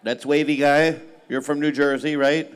That's wavy guy. You're from New Jersey, right?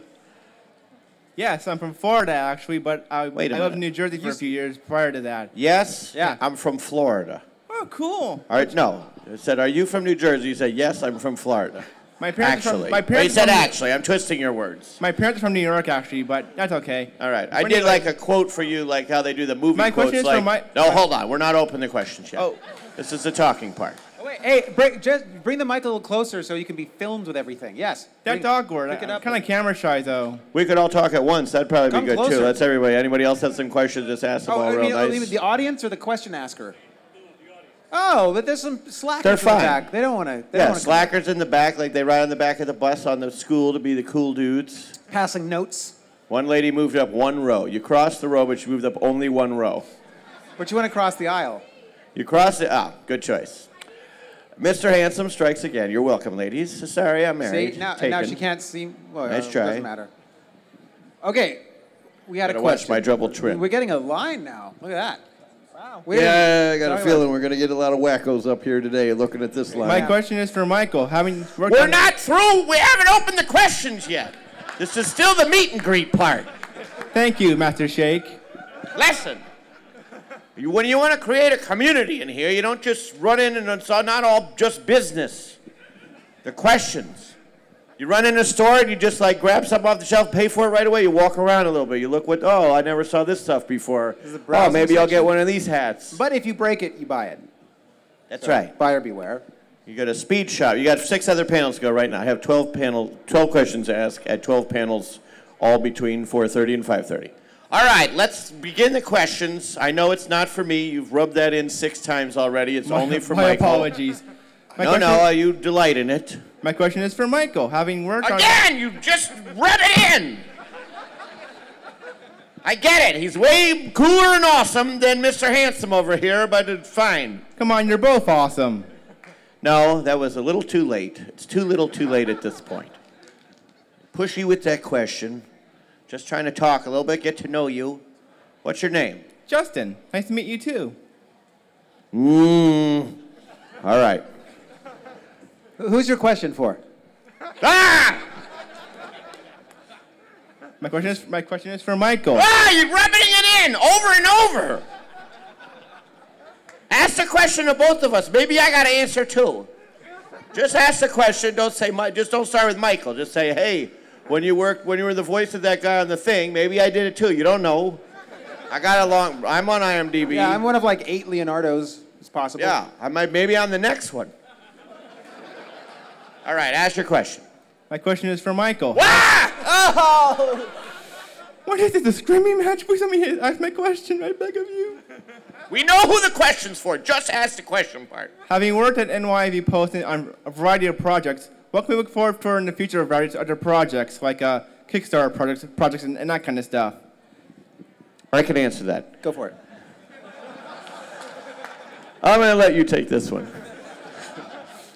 Yes, I'm from Florida, actually, but I lived in New Jersey for a few years prior to that. Yes? Yeah. I'm from Florida. Oh, cool. All right, no. I said, are you from New Jersey? You said, yes, I'm from Florida. My parents actually. He said actually. I'm twisting your words. My parents are from New York, actually, but that's okay. All right. I did like a quote for you, like how they do the movie my quotes. Question is like, for my... No, hold on. We're not open the questions yet. Oh. This is the talking part. Oh, wait, hey, just bring the mic a little closer so you can be filmed with everything. Yes. That's awkward. I'm kind of camera shy, though. We could all talk at once. That'd probably be good, closer. too. That's everybody. Anybody else have some questions, just ask them all real nice. The audience or the question asker? Oh, but there's some slackers They're fine. in the back. They don't want to. Yeah, slackers in the back, like they ride on the back of the bus on the school to be the cool dudes. Passing notes. One lady moved up one row. You crossed the row, but she moved up only one row. But you want to cross the aisle. You crossed it. Ah, good choice. Mr. Handsome strikes again. You're welcome, ladies. Sorry, I'm married. See, now she can't see. Well, nice try. Doesn't matter. Okay, we had a Watch question. my double trim. We're getting a line now. Look at that. Wow. Yeah, I got a feeling we're going to get a lot of wackos up here today looking at this line. My question is for Michael. We're not through. We haven't opened the questions yet. This is still the meet and greet part. Thank you, Master Shake. Listen. When you want to create a community in here, you don't just run in and it's not all just business. The questions. You run in a store and you just like grab something off the shelf, pay for it right away. You walk around a little bit. You look I never saw this stuff before. Oh, maybe I'll get one of these hats. But if you break it, you buy it. That's right. Buyer beware. You got a speed shop. You got 6 other panels to go right now. I have 12 questions to ask at 12 panels, all between 4:30 and 5:30. All right, let's begin the questions. I know it's not for me. You've rubbed that in 6 times already. It's only for Michael. My apologies. No, you delight in it. My question is for Michael. Having worked Again, you just rub it in. I get it. He's way cooler and awesome than Mr. Handsome over here, but it's fine. Come on, you're both awesome. No, that was a little too late. It's too little too late at this point. Pushy with that question. Just trying to talk a little bit, get to know you. What's your name? Justin. Nice to meet you, too. All right. Who's your question for? Ah! My question is for Michael. Ah, you're rubbing it in over and over. Ask the question to both of us. Maybe I got to answer too. Just ask the question. Don't say just don't start with Michael. Just say, hey, when you were the voice of that guy on the thing, maybe I did it too. You don't know. I'm on IMDb. Yeah, I'm one of like 8 Leonardos. It's possible. Yeah, maybe I'm the next one. All right, ask your question. My question is for Michael. Ah! Oh! What is this, a screaming match? Please let me ask my question, I beg of you. We know who the question's for. Just ask the question part. Having worked at NYV Posting on a variety of projects, what can we look forward for in the future of various other projects, like Kickstarter projects and that kind of stuff? I can answer that. Go for it. I'm going to let you take this one.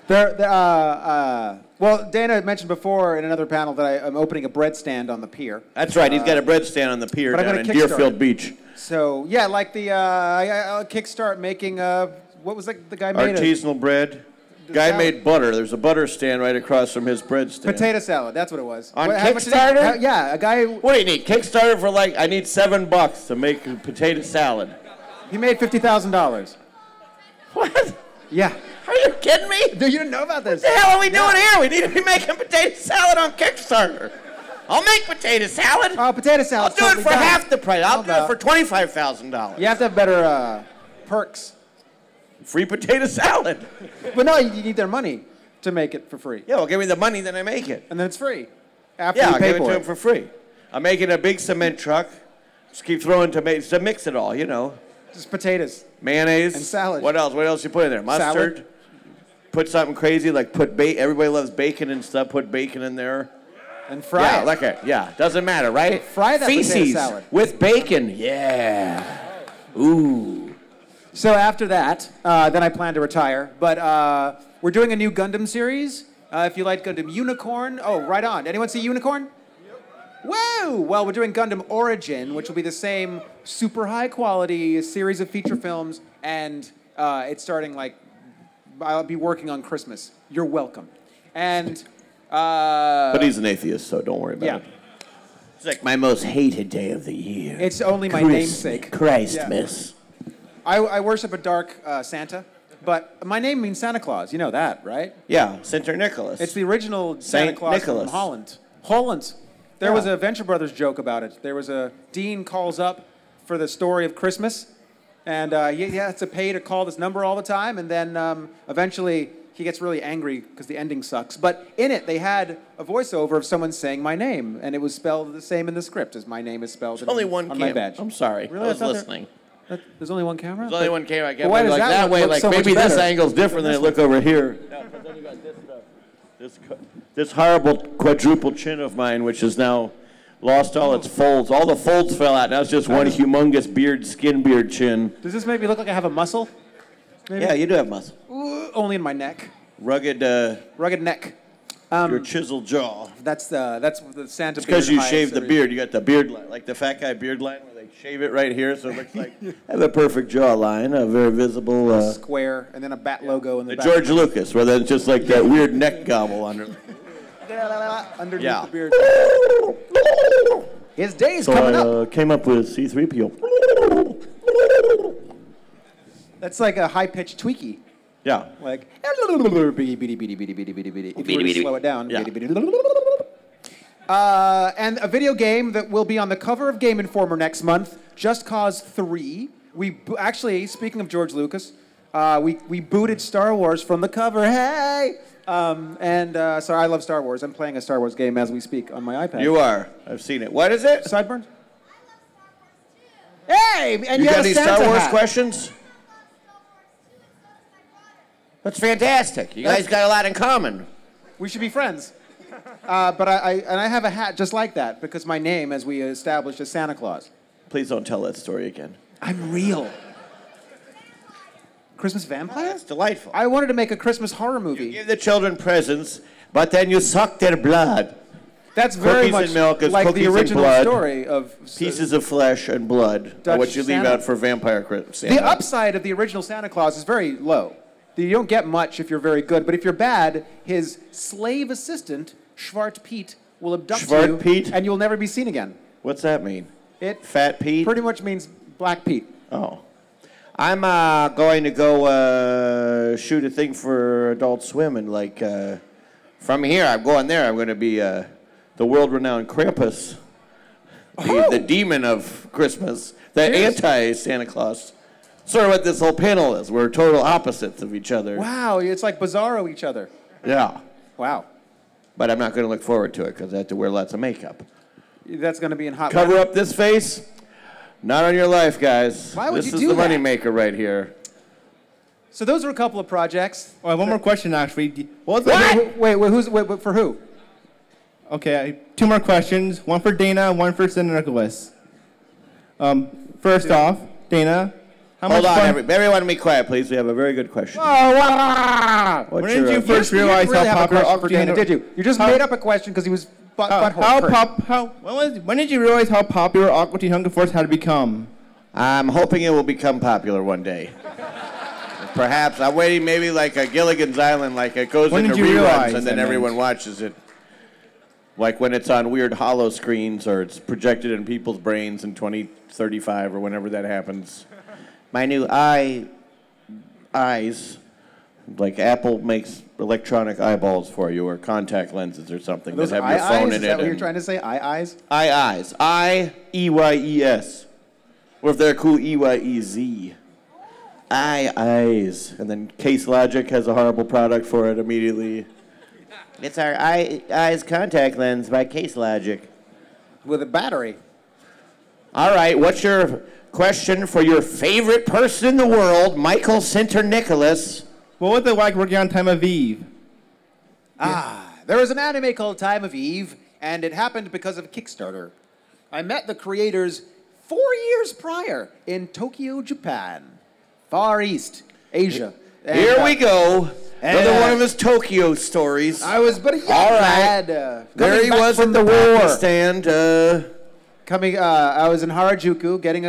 Well, Dana mentioned before in another panel that I'm opening a bread stand on the pier. That's right. He's got a bread stand on the pier down in Deerfield Beach. So, yeah, like I'll kickstart making, what was the guy made? Artisanal bread. Guy made butter. There's a butter stand right across from his bread stand. Potato salad. That's what it was. On Kickstarter? Yeah, a guy. What do you need? Kickstarter for I need $7 to make a potato salad. He made $50,000. What? Yeah. Are you kidding me? Dude, you didn't know about this. What the hell are we doing here? We need to be making potato salad on Kickstarter. I'll make potato salad. Oh, potato salad. I'll do it for half the price. I'll do it for $25,000. You have to have better perks. Free potato salad. But no, you need their money to make it for free. Yeah, well, give me the money, then I make it. And then it's free. After you I'll pay give it to him for free. I'm making a big cement truck. Just keep throwing tomatoes to mix it all, you know. Just potatoes. Mayonnaise. And salad. What else? What else you put in there? Mustard. Salad. Put something crazy like put bacon. Everybody loves bacon and stuff. Put bacon in there. And fry it. Doesn't matter, right? Fry that Feces potato salad. with bacon. Yeah. Ooh. So after that, then I plan to retire. But we're doing a new Gundam series. If you like Gundam Unicorn, right on. Anyone see Unicorn? Woo! Well, we're doing Gundam Origin, which will be the same super high quality series of feature films, and it's starting I'll be working on Christmas. You're welcome. And But he's an atheist, so don't worry about Yeah. it. It's like my most hated day of the year. It's only my namesake. Christmas. I worship a dark Santa, but my name means Santa Claus. You know that, right? Yeah, Sinterniklaas. It's the original Santa Saint Claus Nicholas. from Holland. Holland. There was a Venture Brothers joke about it. There was a Dean calls up for the story of Christmas, and he has to pay to call this number all the time, and then eventually he gets really angry because the ending sucks. But in it, they had a voiceover of someone saying my name, and it was spelled the same in the script as my name is spelled Only one on my camera. badge. I'm sorry. Really? I was I thought listening. There's only one camera? There's only one camera. I Well, why kept does like that that way. look Like so much maybe this better angle's different than it look over here. No, because then you got this horrible quadruple chin of mine, which is now lost all its folds. All the folds fell out. Now it's just one humongous skin beard chin. Does this make me look like I have a muscle? Maybe? Yeah, you do have muscle. Only in my neck. Rugged, Rugged neck. your chiseled jaw. That's the Santa. It's because you beard shaved the highest beard. You got the beard line, like the fat guy beard line, where they shave it right here, so it looks like I have a perfect jawline, a very visible. square, and then a bat logo in the The back. George Lucas, where then it's just like that weird neck gobble under. Underneath Yeah. the beard. His day's So coming I up. came up with C-3PO. That's like a high-pitched tweaky. Yeah. Like, bitty, bitty, bitty, bitty, bitty, bitty, bitty. If you were to slow it down. Yeah. Bitty, bitty. And a video game that will be on the cover of Game Informer next month, Just Cause 3. Actually, speaking of George Lucas, we booted Star Wars from the cover. Hey! So I love Star Wars. I'm playing a Star Wars game as we speak on my iPad. You are. I've seen it. What is it? Sideburns? Hey! And You you got have a any Santa Star Wars hat. questions? That's fantastic. You guys got a lot in common. We should be friends. But I have a hat just like that because my name, as we established, is Santa Claus. Please don't tell that story again. I'm real. Christmas vampire? That's delightful. I wanted to make a Christmas horror movie. You give the children presents, but then you suck their blood. That's very Cookies much and milk is like cookies the and original blood. story of Pieces of flesh and blood Dutch are what you leave Santa. out for vampire Santa. The upside of the original Santa Claus is very low. You don't get much if you're very good, but if you're bad, his slave assistant, Schwart Pete, will abduct Schwart you, Pete? and you'll never be seen again. What's that mean? It Fat Pete? pretty much means Black Pete. Oh. I'm going to go shoot a thing for Adult Swim, and from here, I'm going there. I'm going to be the world-renowned Krampus, the demon of Christmas, the anti-Santa Claus. Sort of what this whole panel is. We're total opposites of each other. Wow, it's like Bizarro each other. Yeah. Wow. But I'm not going to look forward to it because I have to wear lots of makeup. That's going to be in hot Cover weather. up this face? Not on your life, guys. Why would this you is do the that? moneymaker right here. So those are a couple of projects. Oh, I have one more question, actually. Wait, for who? Okay, two more questions. One for Dana, one for Sinterniklaas. First off, Dana, how Hold much on, fun... everyone be quiet, please. We have a very good question. Oh, What's When did your, you first you realize didn't really how have a question popular for Aqua Dana, did you? You just made up a question because he was when did you realize how popular Aqua Teen Hunger Force had become? I'm hoping it will become popular one day. Perhaps. I'm waiting maybe like a Gilligan's Island, like it goes When into did you reruns realize and then that everyone meant? watches it. Like when it's on weird hollow screens or it's projected in people's brains in 2035 or whenever that happens. My new eyes, like Apple makes electronic eyeballs for you or contact lenses or something Those that have your phone eyes? in Is that it. what you're and- trying to say? Eyes? eyes. I-E-Y-E-S. Or if they're cool, E-Y-E-Z. Eyes. And then Case Logic has a horrible product for it immediately. It's our eyes contact lens by Case Logic. With a battery. All right, what's your question for your favorite person in the world, Michael Sinterniklaas? What was it like working on Time of Eve? There was an anime called Time of Eve, and it happened because of Kickstarter. I met the creators 4 years prior in Tokyo, Japan. Far East, Asia. And, Here we go. Another and, one of his Tokyo stories. I was but a young All right. lad. There he was from in the the war. war stand. I was in Harajuku getting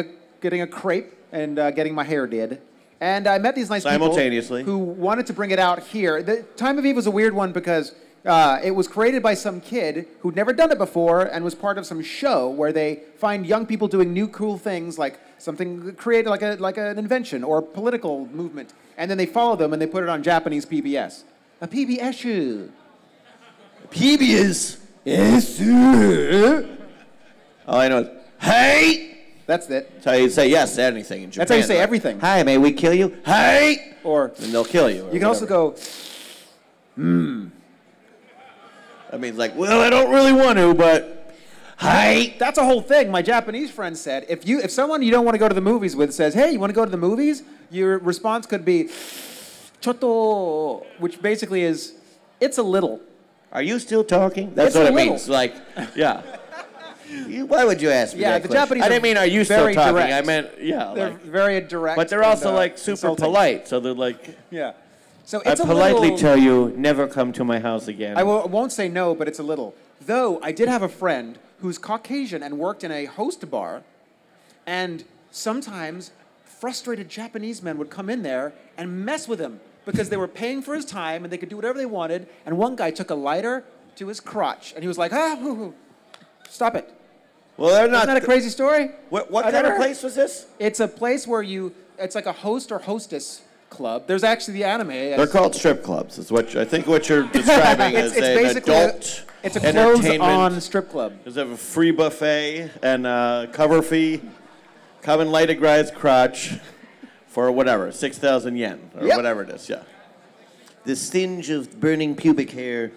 a crepe and getting my hair did. And I met these nice Simultaneously. people who wanted to bring it out here. The Time of Eve was a weird one because It was created by some kid who'd never done it before and was part of some show where they find young people doing new cool things, like something created like an invention or a political movement, and then they follow them and they put it on Japanese PBS. A PBS show. PBS. Yes, sir. All I know is, hey! That's it. That's how you say yes to anything in Japan. That's how you say everything. Hi, may we kill you? Hey! Or and they'll kill you. You can also go, That means like, well, I don't really want to, but hi. That's a whole thing. My Japanese friend said, if someone you don't want to go to the movies with says, hey, you want to go to the movies? Your response could be, chotto, which basically is, it's a little. Are you still talking? That's It's what a it little. means. Like, yeah. Why would you ask me Yeah, that the question? Japanese I didn't mean, are you still very talking? direct. I meant, yeah. They're like, very direct. but they're and, also like super insulting. polite. So they're like, Yeah. So I it's a politely little, tell you, never come to my house again. I won't say no, but it's a little. Though I did have a friend who's Caucasian and worked in a host bar, and sometimes frustrated Japanese men would come in there and mess with him because they were paying for his time and they could do whatever they wanted. And one guy took a lighter to his crotch and he was like, stop it. Well, they're not. Isn't that a crazy story? What I kind of never- place was this? It's a place where it's like a host or hostess club. There's actually the anime. They're called strip clubs. Is what I think what you're describing It's is an basically adult it's a entertainment. clothes-on strip club. Does it have a free buffet and cover fee? Come and light a guy's crotch for whatever, 6,000 yen or Yep. whatever it is. Yeah. The stinge of burning pubic hair.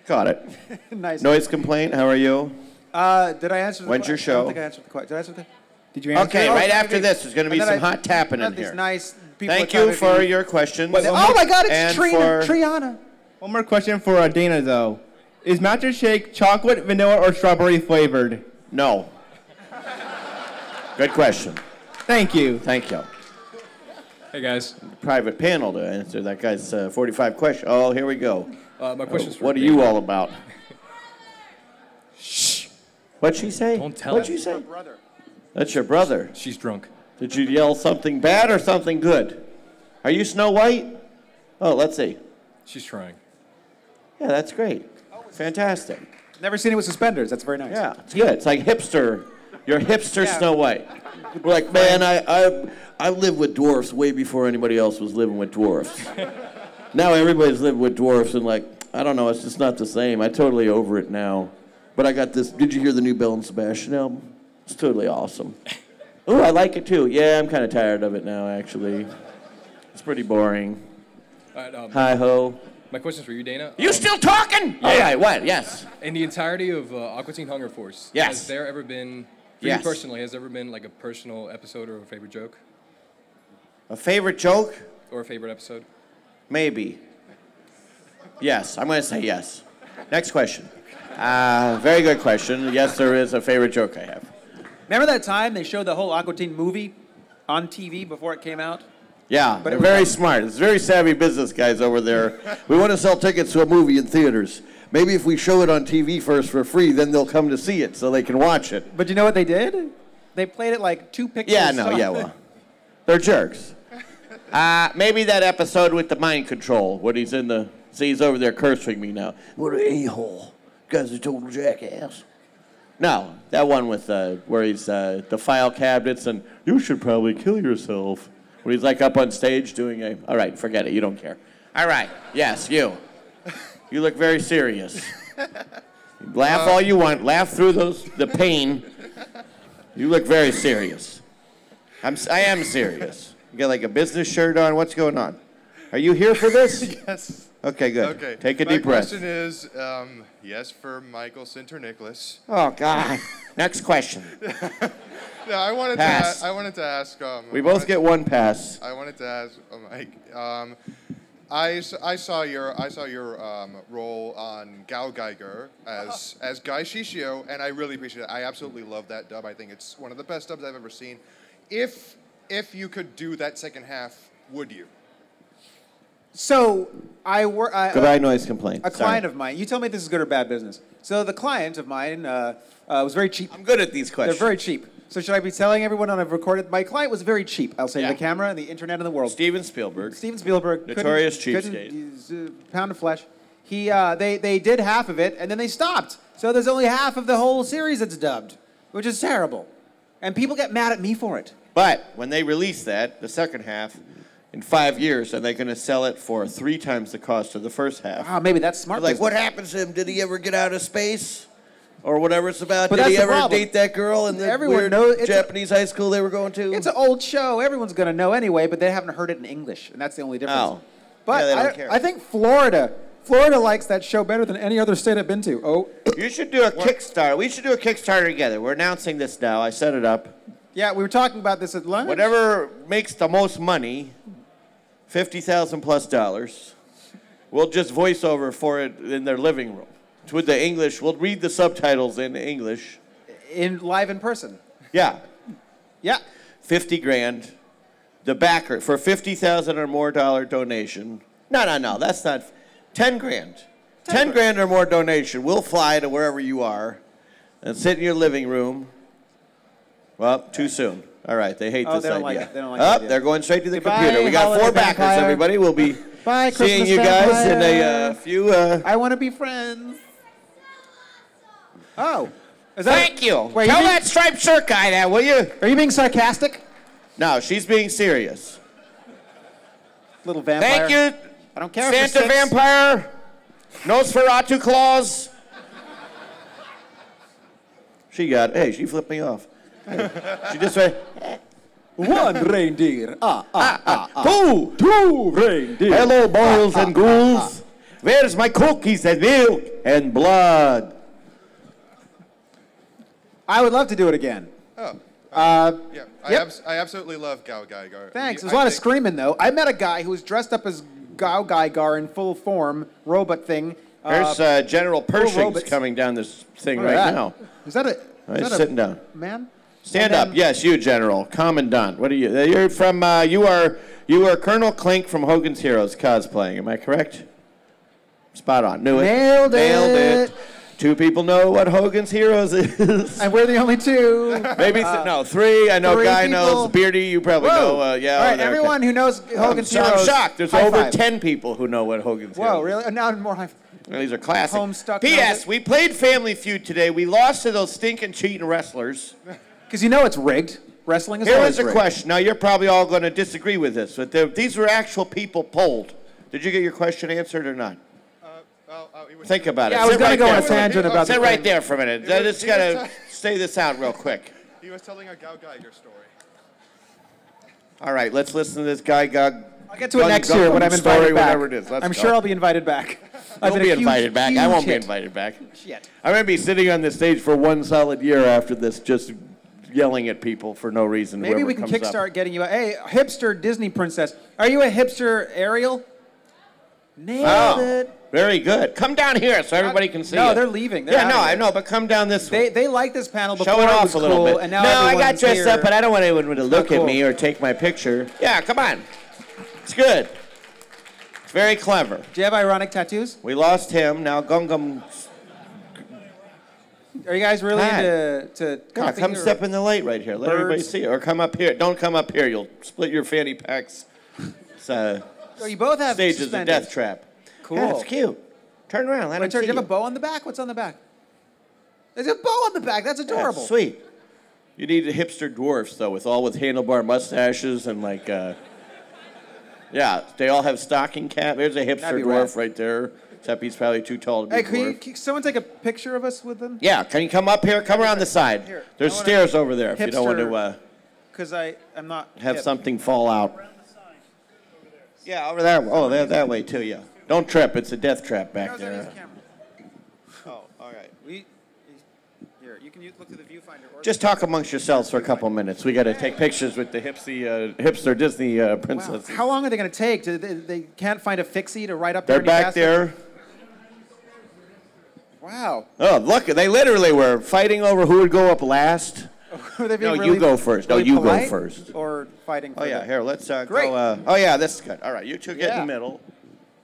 Got it. Nice. Noise complaint. How are you? Did I answer the When's your I show? don't think I answered the question. Did I answer the Did you answer Okay, it? right Oh, after maybe. this, there's going to be And then some hot tapping in these here. nice people Thank that come you if for your questions. Oh my God, it's And Triana. One more question for Dana, though. Is Matcha Shake chocolate, vanilla, or strawberry flavored? No. Good question. Thank you. Thank you. Hey guys, Private panel to answer that guy's 45 question. Oh, here we go. my question's for What are Dana. you all about? Shh. What'd she say? Don't tell What'd her. she say? That's your brother. She's drunk. Did you yell something bad or something good? Are you Snow White? Oh, let's see. She's trying. Yeah, that's great. Fantastic. Never seen it with suspenders. That's very nice. Yeah, it's good. It's like hipster. You're hipster Yeah. Snow White. We're like, man, I lived with dwarfs way before anybody else was living with dwarfs. Now everybody's living with dwarfs and like, I don't know, it's just not the same. I'm totally over it now. But I got this, did you hear the new Belle and Sebastian album? It's totally awesome. Ooh, I like it too. Yeah, I'm kind of tired of it now, actually. It's pretty boring. All right, Hi-ho. my question's for you, Dana. You still talking? All right, what? Yes. In the entirety of Aqua Teen Hunger Force, Yes. has there ever been, for Yes. you personally, has there ever been like a personal episode or a favorite joke? A favorite joke? Or a favorite episode? Maybe. Yes, I'm going to say yes. Next question. Very good question. Yes, there is a favorite joke I have. Remember that time they showed the whole Aqua Teen movie on TV before it came out? Yeah, But they're it was very on- smart. It's very savvy business guys over there. We want to sell tickets to a movie in theaters. Maybe if we show it on TV first for free, then they'll come to see it so they can watch it. But you know what they did? They played it like 2 pixels. Yeah, no, off. yeah, well. They're jerks. Maybe that episode with the mind control, when he's in the... See, he's over there cursing me now. What an a-hole. Guy's a total jackass. No, that one with where he's the file cabinets and you should probably kill yourself. When he's like up on stage doing a... All right, forget it. You don't care. All right. Yes, you. You look very serious. Laugh all you want. Laugh through the pain. You look very serious. I am serious. You got like a business shirt on. What's going on? Are you here for this? Yes. Okay, good. Okay. Take a deep breath. My question is, yes, for Michael Sinterniklaas. Oh, God. Next question. No, I wanted Pass. to. I wanted to ask. We both get one pass. I wanted to ask Mike. I saw your role on Gal Geiger as Guy Shishio, and I really appreciate it. I absolutely love that dub. I think it's one of the best dubs I've ever seen. If you could do that second half, would you? So I work. Goodbye, noise complaint. A client of mine. You tell me this is good or bad business. So the client of mine was very cheap. I'm good at these questions. They're very cheap. So should I be telling everyone on I've recorded? My client was very cheap. I'll say Yeah. the camera and the internet in the world. Steven Spielberg. Steven Spielberg. Notorious couldn't- cheapskate. he's a pound of flesh. They did half of it, and then they stopped. So there's only half of the whole series that's dubbed, which is terrible. And people get mad at me for it. But when they release that, the second half, in 5 years, are they going to sell it for 3 times the cost of the first half? Ah, maybe that's smart. Like, what happens to him? Did he ever get out of space? Or whatever it's about. But Did he that's the ever problem. date that girl in the Everyone weird knows- it's Japanese high school they were going to? It's an old show. Everyone's going to know anyway, but they haven't heard it in English, and that's the only difference. Oh. But Yeah, they don't care. I think Florida likes that show better than any other state I've been to. Oh. You should do a Kickstarter. We should do a Kickstarter together. We're announcing this now. I set it up. Yeah, we were talking about this at lunch. Whatever makes the most money, $50,000+, we'll just voice over for it in their living room. With the English, we'll read the subtitles in English. Live in person. Yeah. Yeah. 50 grand. The backer, for 50,000 or more dollar donation. No, that's not. 10 grand. 10 grand or more donation. We'll fly to wherever you are and sit in your living room. Well, too soon. All right, they hate this they don't idea. like it. They don't like the idea. They're going straight to the Goodbye, computer. We got holiday 4 backers, vampire. everybody. We'll be Bye, seeing Christmas you guys in vampire. a few. I want to be friends. Oh. Is that Thank you. Wait, Tell you that striped shirt guy that, will you? Are you being sarcastic? No, she's being serious. Little vampire. Thank you, I don't care if Santa you're 6. Vampire, Nosferatu Claus. She flipped me off. She just went, 1 reindeer. Two reindeer. Hello, boys and ghouls. Where's my cookies and milk and blood? I would love to do it again. Oh. Yeah, Yep. I absolutely love Gao Geiger. Thanks. There's a lot of screaming, though. I met a guy who was dressed up as Gao Geiger in full form, robot thing. There's General Pershing's robots. coming down this thing Look right at that. now. Is that a... He's sitting down. Man? Stand And up. then- Yes, you, General. Commandant. What are you? You're from, you are Colonel Clink from Hogan's Heroes cosplaying. Am I correct? Spot on. Knew it. Nailed it. 2 people know what Hogan's Heroes is. And we're the only 2. Maybe, no, 3. I know 3 Guy people. knows. Beardy, you probably Whoa. know. Yeah. All right, over there. everyone who knows Hogan's I'm Heroes. shocked. There's high over five. 10 people who know what Hogan's Heroes Whoa, is. really? Now more high. Well, these are classic. Homestuck P.S. knows it. We played Family Feud today. We lost to those stinking cheating wrestlers. Because you know it's rigged. Wrestling is Here always is a rigged. question. Now, you're probably all going to disagree with this, but these were actual people polled. Did you get your question answered or not? Think about it. Yeah, I was Sit going to right go on there a for a minute. tangent about Sit the right thing. there for a minute. I just got to stay this out real quick. He was telling a Gao Geiger story. All right, let's listen to this guy. I'll get to it next year when I'm story, invited back. whatever it is. Let's I'm go. sure I'll be invited back. I've You'll been be a huge, invited back. I huge won't be hit. invited back. Shit. I'm going to be sitting on this stage for 1 solid year after this, just yelling at people for no reason. Maybe whoever we can comes up. kickstart getting you a hipster Disney princess. Are you a hipster Ariel? Nailed Oh, it. very good. Come down here so everybody can see No, you. they're leaving. They're Yeah, out no, of here. I know, but come down this way. They like this panel before Show it it off was a little cool, bit. and now No, I got everyone's dressed here. up, but I don't want anyone to look cool. at me or take my picture. Yeah, come on. It's good. It's very clever. Do you have ironic tattoos? We lost him. Now Gungam. Are you guys really Hi. into Yeah, cuffing come or- step in the light right here. Let everybody birds? see it. Or come up here. Don't come up here. You'll split your fanny packs. It's Oh, you both have stages of suspenders. death trap. Cool. Yeah, it's cute. Turn around. Let Wait, him do see you have a you. bow on the back? What's on the back? There's a bow on the back. That's Yeah, adorable. it's sweet. You need the hipster dwarfs though, with handlebar mustaches and like, yeah, they all have stocking cap. There's a hipster That'd be dwarf rad. right there. Except he's probably too tall to be Hey, a can, dwarf. can someone take a picture of us with them? Yeah, can you come up here? Come around the side. Here, There's I wanna- stairs over there if you don't want to Because I'm not have hip. something fall out. Yeah, over there. Oh, that way too, yeah. Don't trip. It's a death trap back How's there. that camera? Oh, all right. Here, you can look through the viewfinder. Or Just talk amongst yourselves for a couple minutes. We got to take pictures with the hipster Disney wow. princesses. How long are they going to take? They can't find a fixie to write up They're there? back there. Wow. Oh, look, they literally were fighting over who would go up last. Are they being No, you really, go first. No, really you go polite first. Or fighting for Oh, yeah, the- here, let's Great. go. Oh, yeah, this is good. All right, you two get in Yeah. the middle.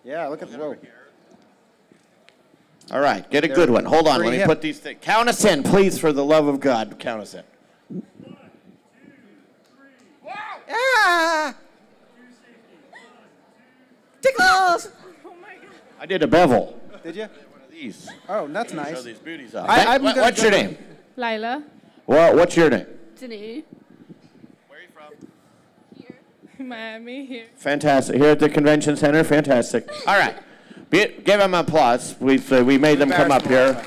Yeah, look at whoa. All right, get a good one. Hold on, let Pretty me hip. put these things. Count us in, please, for the love of God. Count us in. Ah! Tickles! I did a bevel. Did you? One of these. Oh, that's nice. Show these beauties off. I'm gonna What's your go- name? Lila. Well, what's your name? Danae. Where are you from? Miami here. Fantastic. Here at the convention center. Fantastic. All right. Give them applause. We made them come up here.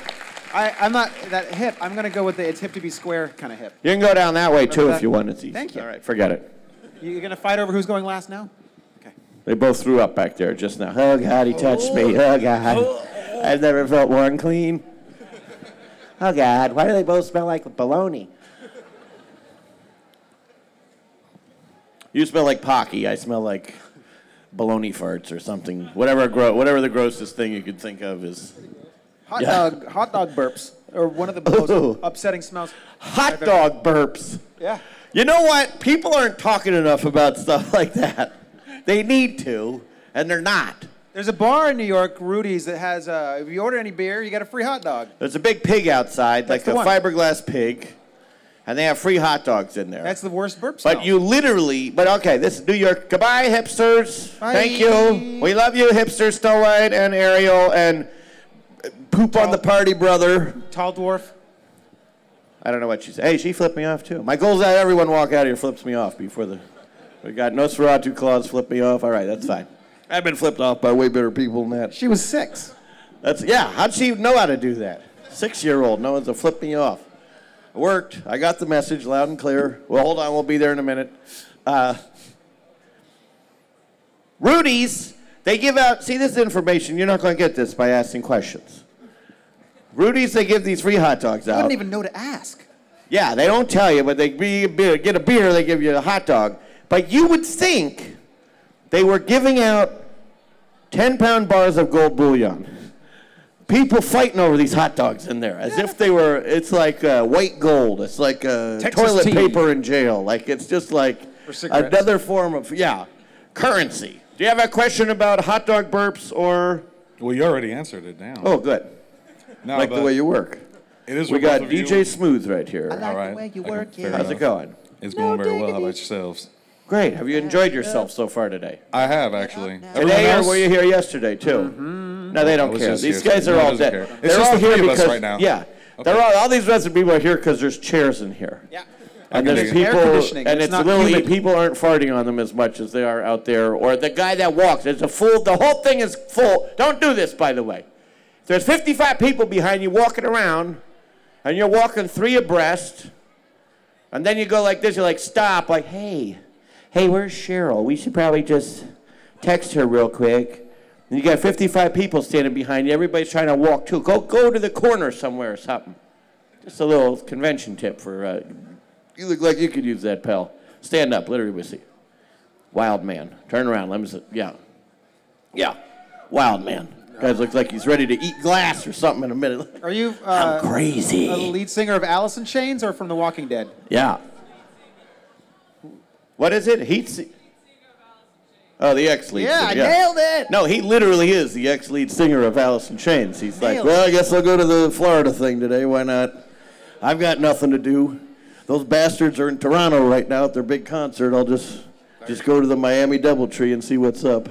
I'm not that hip. I'm going to go with the it's hip to be square kind of hip. You can go down that way too Remember if you that? want. It's easy. Thank you. All right, forget it. You're going to fight over who's going last now? Okay. They both threw up back there just now. Oh God, he touched me. Oh God, I've never felt warm clean. Oh God, why do they both smell like bologna? You smell like Pocky. I smell like bologna farts or something. Whatever the grossest thing you could think of is. Hot dog burps. Or one of the most upsetting smells. Hot dog burps. Yeah. You know what? People aren't talking enough about stuff like that. They need to, and they're not. There's a bar in New York, Rudy's, that has, if you order any beer, you get a free hot dog. There's a big pig outside, That's like the a one. fiberglass pig, and they have free hot dogs in there. That's the worst burp smell. But you literally, okay, this is New York. Goodbye, hipsters. Bye. Thank you. We love you, hipsters, Starlight and Ariel, and Poop on the Party Brother. Tall dwarf. I don't know what she said. Hey, she flipped me off, too. My goal is that everyone walk out here flips me off before we got Nosferatu Claus flip me off. All right, that's fine. I've been flipped off by way better people than that. She was 6. How'd she know how to do that? 6-year-old knows to flip me off. It worked. I got the message loud and clear. Well, hold on. We'll be there in a minute. Rudy's, they give out, see this information, you're not going to get this by asking questions. Rudy's, they give these free hot dogs I out. wouldn't even know to ask. Yeah, they don't tell you, but they get a beer, they give you a hot dog. But you would think they were giving out 10-pound bars of gold bullion. People fighting over these hot dogs in there, as if they were, it's like white gold. It's like toilet tea. paper in jail. Like, it's just like cigarettes. another form of, currency. Do you have a question about hot dog burps or? Well, you already answered it now. Oh, good. No, Like the way you work. It is We for got both of you. DJ Smooth right here. All right. way you Okay, work, fair yeah. How's it enough. going? It's going very well. How about yourselves? Great. Have you enjoyed yourself so far today? I have, actually. Today, Everyone or else? were you here yesterday too? No, they I don't was care. just These here guys are today. all No, doesn't dead. care. It's They're just all the three here of us because right now. yeah, Okay. all these rest of the people are here because there's chairs in here. Yeah. And Okay. there's Air people, conditioning. and It's it's not literally humid. people aren't farting on them as much as they are out there. Or the guy that walks, it's a full. The whole thing is full. Don't do this, by the way. There's 55 people behind you walking around, and you're walking 3 abreast, and then you go like this. You're like, stop. Like, hey, where's Cheryl? We should probably just text her real quick. And you got 55 people standing behind you. Everybody's trying to walk too. Go to the corner somewhere or something. Just a little convention tip for. You look like you could use that, pal. Stand up. Let everybody see. Wild man. Turn around. Let me see. Yeah. Wild man. Guy looks like he's ready to eat glass or something in a minute. Are you I'm crazy. the lead singer of Alice in Chains or from The Walking Dead? Yeah. What is it? Oh, the ex-lead Yeah, singer. I nailed it. No, he literally is the ex-lead singer of Alice in Chains. He's like, Nailed well, I guess I'll go to the Florida thing today. Why not? I've got nothing to do. Those bastards are in Toronto right now at their big concert. I'll just go to the Miami Doubletree and see what's up.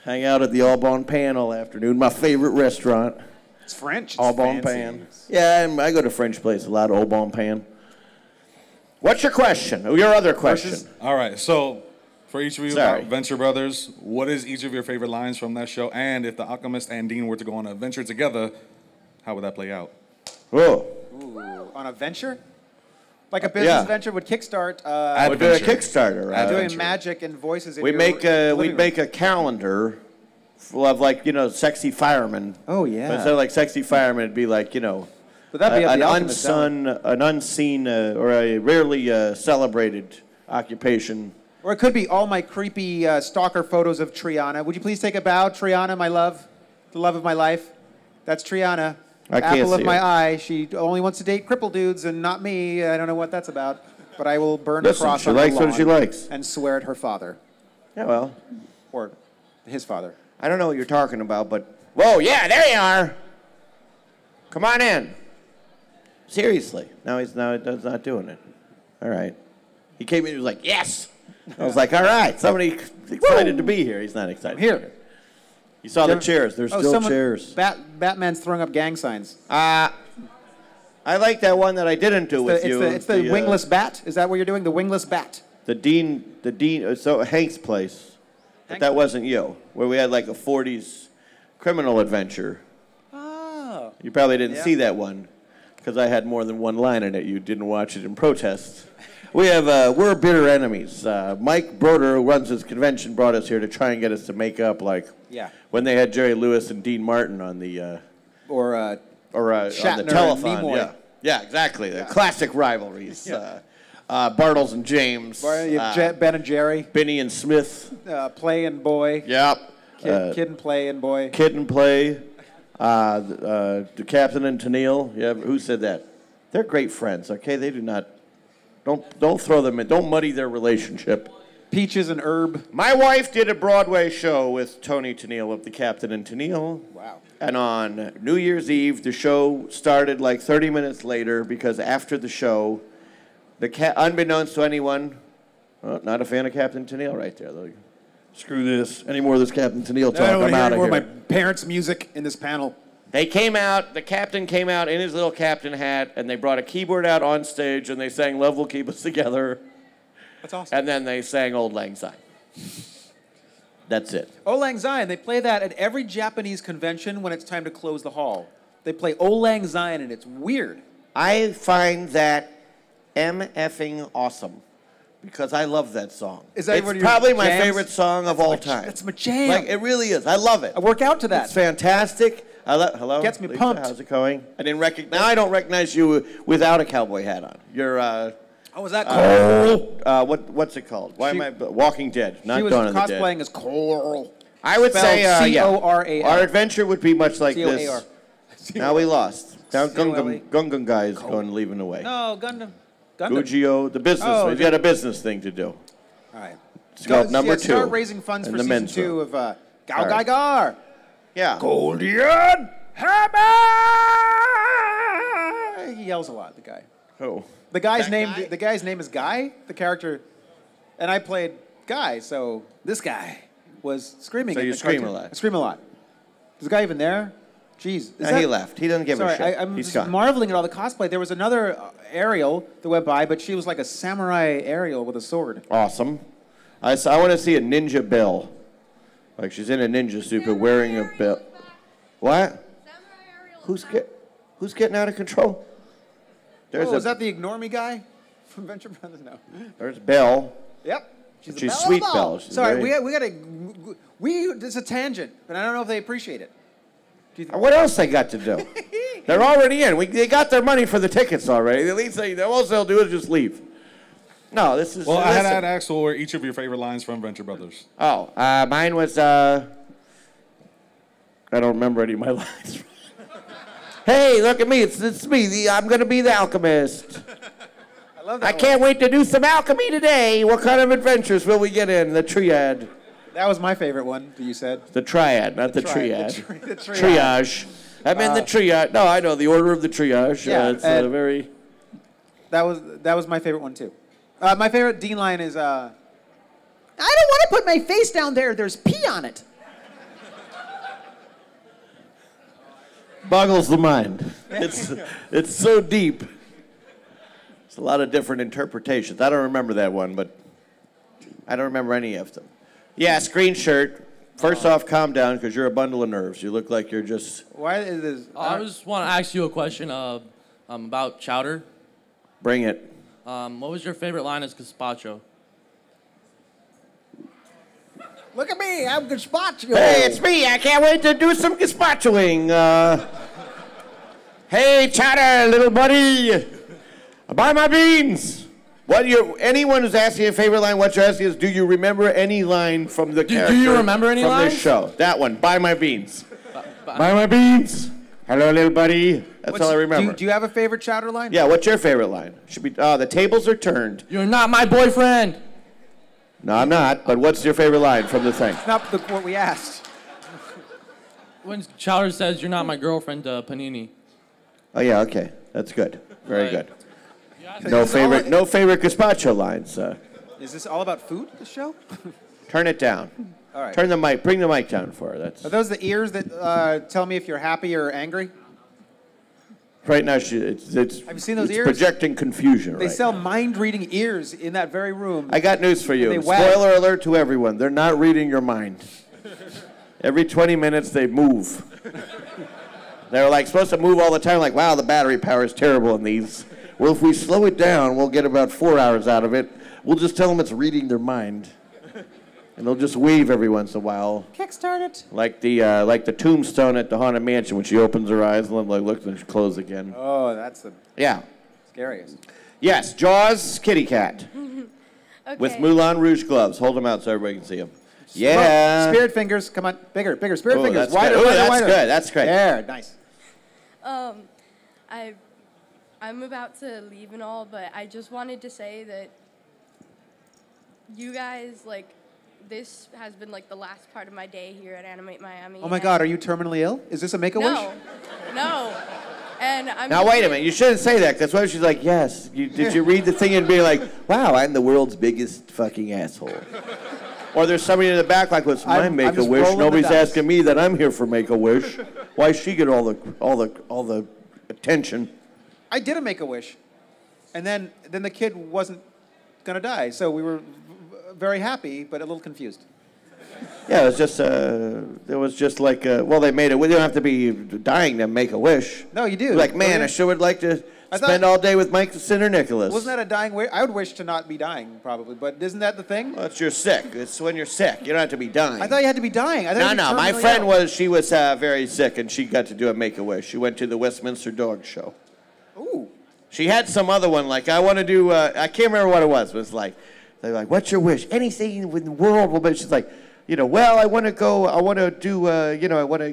Hang out at the Au Bon Pan all afternoon. My favorite restaurant. It's French. It's Au Bon fancy. Pan. Yeah, I go to French place a lot, Au Bon Pan. What's your question? Or your other question? All right, so for each of you, Sorry. Venture Brothers, what is each of your favorite lines from that show? And if the Alchemist and Dean were to go on an adventure together, how would that play out? Whoa. Ooh, on a venture? Like a business venture would kickstart We'll do a Adventure. Kickstarter. right? doing Adventure. magic and voices in We'd your make living room. a calendar full of sexy firemen. Oh, But yeah. instead of like sexy firemen, it'd be like But that'd be an the Alchemist Zone. unseen or a rarely celebrated occupation. Or it could be all my creepy stalker photos of Triana. Would you please take a bow, Triana, my love, the love of my life? That's Triana. I can't Apple of see my her. eye. She only wants to date crippled dudes and not me. I don't know what that's about. But I will burn a Listen, cross she on likes her what she lawn likes. and swear at her father. Yeah, well, Or his father. I don't know what you're talking about, but whoa, yeah, there you are. Come on in. Seriously, he's not doing it. All right. He came in. He was like, yes. I was like, all right, somebody excited to be here. He's not excited. Here. To be You saw the chairs. There's still chairs. Batman's throwing up gang signs. I like that one that I didn't do with you. It's the wingless bat. Is that what you're doing? The wingless bat. The Dean, so Hank's place. But that wasn't you, where we had like a 40s criminal adventure. Oh. You probably didn't see that one, because I had more than one line in it. You didn't watch it in protest. We're bitter enemies. Mike Broder, who runs this convention, brought us here to try and get us to make up like when they had Jerry Lewis and Dean Martin on the or on the telephone. Yeah, exactly. The classic rivalries. Bartles and James. Ben and Jerry. Benny and Smith. Play and Boy. Yep. Kid and Play and Boy. Kid and Play. The Captain and Tennille. Yeah, who said that? They're great friends. Okay, they do not. Don't throw them in. Don't muddy their relationship. Peaches and Herb. My wife did a Broadway show with Tony Tennille of The Captain and Tennille. Wow. And on New Year's Eve, the show started like 30 minutes later because after the show, unbeknownst to anyone, not a fan of Captain Tennille right there. Like, screw this. Any more of this Captain Tennille talk, I'm out of here. My parents' music in this panel. They came out, the captain came out in his little captain hat, and they brought a keyboard out on stage, and they sang Love Will Keep Us Together. That's awesome. And then they sang Old Lang Syne. That's it. Old Lang Syne, they play that at every Japanese convention when it's time to close the hall. They play Old Lang Syne, and it's weird. I find that MFing awesome, because I love that song. Is that it's probably my favorite song of all time. That's my jam. Like, it really is. I love it. I work out to that. It's fantastic. Hello? Gets me Lisa, pumped. How's it going? Now I don't recognize you without a cowboy hat on. You're, oh, is that Coral? What's it called? Why am I, Walking Dead, not She was Dawn of the Dead. cosplaying as Coral. I would say, C-O-R-A-L. Our adventure would be much like C-O-A-R. this. Now we lost. Now C-O-L-E. Gungan guy is going leaving away. No, Gundam. Gugio, the business. Oh, He's got a business thing to do. All right. Let's go number 2. Start raising funds for season 2 of Gao Gai Gar. Yeah. Goldian Hammer! He yells a lot, the guy. Who? The guy's name is Guy, the character, and I played Guy, so this guy was screaming. So in you the scream cartoon. a lot. I scream a lot. Is the guy even there? Jeez. He left. He doesn't give a shit. I'm He's just gone. marveling at all the cosplay. There was another Ariel that went by, but she was like a samurai Ariel with a sword. Awesome. I want to see a ninja Belle. Like she's in a ninja suit but wearing a belt. What? Who's getting out of control? Is that the Ignore Me guy from Venture Brothers? No. There's Belle. Yep. She's sweet Belle. Sorry, we it's a tangent, but I don't know if they appreciate it. What else they got to do? They're already in. They got their money for the tickets already. At least all they'll do is just leave. No, this is. Well, I had to ask for each of your favorite lines from Venture Brothers. Oh, mine was. I don't remember any of my lines. Hey, look at me! It's me. I'm gonna be the alchemist. I love that. I can't wait to do some alchemy today. What kind of adventures will we get in? The triad. That was my favorite one that you said. The triad, not the triad. The triage. I'm in the triage. No, I know the order of the triage. Yeah, it's very. That was my favorite one too. My favorite Dean line is, I don't want to put my face down there. There's pee on it. Boggles the mind. It's so deep. It's a lot of different interpretations. I don't remember that one, but I don't remember any of them. Yeah, screen shirt. First off, calm down because you're a bundle of nerves. You look like you're just. Why is this? I just want to ask you a question about chowder. Bring it. What was your favorite line as gazpacho? Look at me, I'm gazpacho. Hey, it's me. I can't wait to do some gazpachoing. Hey, chowder, little buddy. Buy my beans. Anyone who's asking your favorite line, what you're asking is, do you remember any line from the character? Do you remember any from lines? This show? That one. Buy my beans. Buy my beans. Hello, little buddy. That's all I remember. Do you have a favorite chowder line? Yeah. What's your favorite line? Should be. The tables are turned. You're not my boyfriend. No, I'm not. But what's your favorite line from the thing? It's not what we asked. When Chowder says, "You're not my girlfriend," Panini. Oh yeah. Okay. That's good. Very good. No favorite gazpacho lines. Is this all about food, this show? Turn it down. All right. Bring the mic down for her. That's Are those the ears that tell me if you're happy or angry? right now. It's Have you seen those it's ears? projecting confusion. They right sell now. mind-reading ears in that very room. I got news for They you. wag. Spoiler alert to everyone. They're not reading your mind. Every 20 minutes they move. They're like supposed to move all the time. Like, wow, the battery power is terrible in these. Well, if we slow it down, we'll get about 4 hours out of it. We'll just tell them it's reading their mind. And they'll just wave every once in a while. Kickstart it. Like the tombstone at the Haunted Mansion when she opens her eyes and like looks and she closes again. Oh, that's the Yeah. scariest. Yes, Jaws kitty cat. Okay. With Moulin Rouge gloves. Hold them out so everybody can see them. Yeah. Spirit fingers. Come on. Bigger. Spirit Oh, fingers. that's Wider, good. Oh, wider, that's wider. good. That's great. There. Nice. I'm about to leave and all, but I just wanted to say that you guys, like, this has been, like, the last part of my day here at Animate Miami. Oh my and- God, are you terminally ill? Is this a Make-A-Wish? No. And I'm Now, just wait a minute. You shouldn't say that, because what if she's like, yes. Did you read the thing and be like, wow, I'm the world's biggest fucking asshole? Or there's somebody in the back like, what's my I'm just Make-A-Wish? rolling the Nobody's dice. asking me that I'm here for Make-A-Wish. Why she get all the attention? I did a Make-A-Wish, and then the kid wasn't gonna die, so we were very happy, but a little confused. Yeah, it was just like, well, they made it. We don't have to be dying to make a wish. No, you do. Like, man, Don't you? I sure would like to I spend thought- all day with Mike Sinterniklaas. Wasn't that a dying wish? I would wish to not be dying, probably, but isn't that the thing? Well, it's you're sick. It's when you're sick. You don't have to be dying. I thought you had to be dying. I thought you had to be My terminally friend ill. she was very sick, and she got to do a make-a-wish. She went to the Westminster Dog Show. Ooh. She had some other one, like, I want to do, I can't remember what it was. It was like, they're like, what's your wish? Anything in the world. But she's like, well, I want to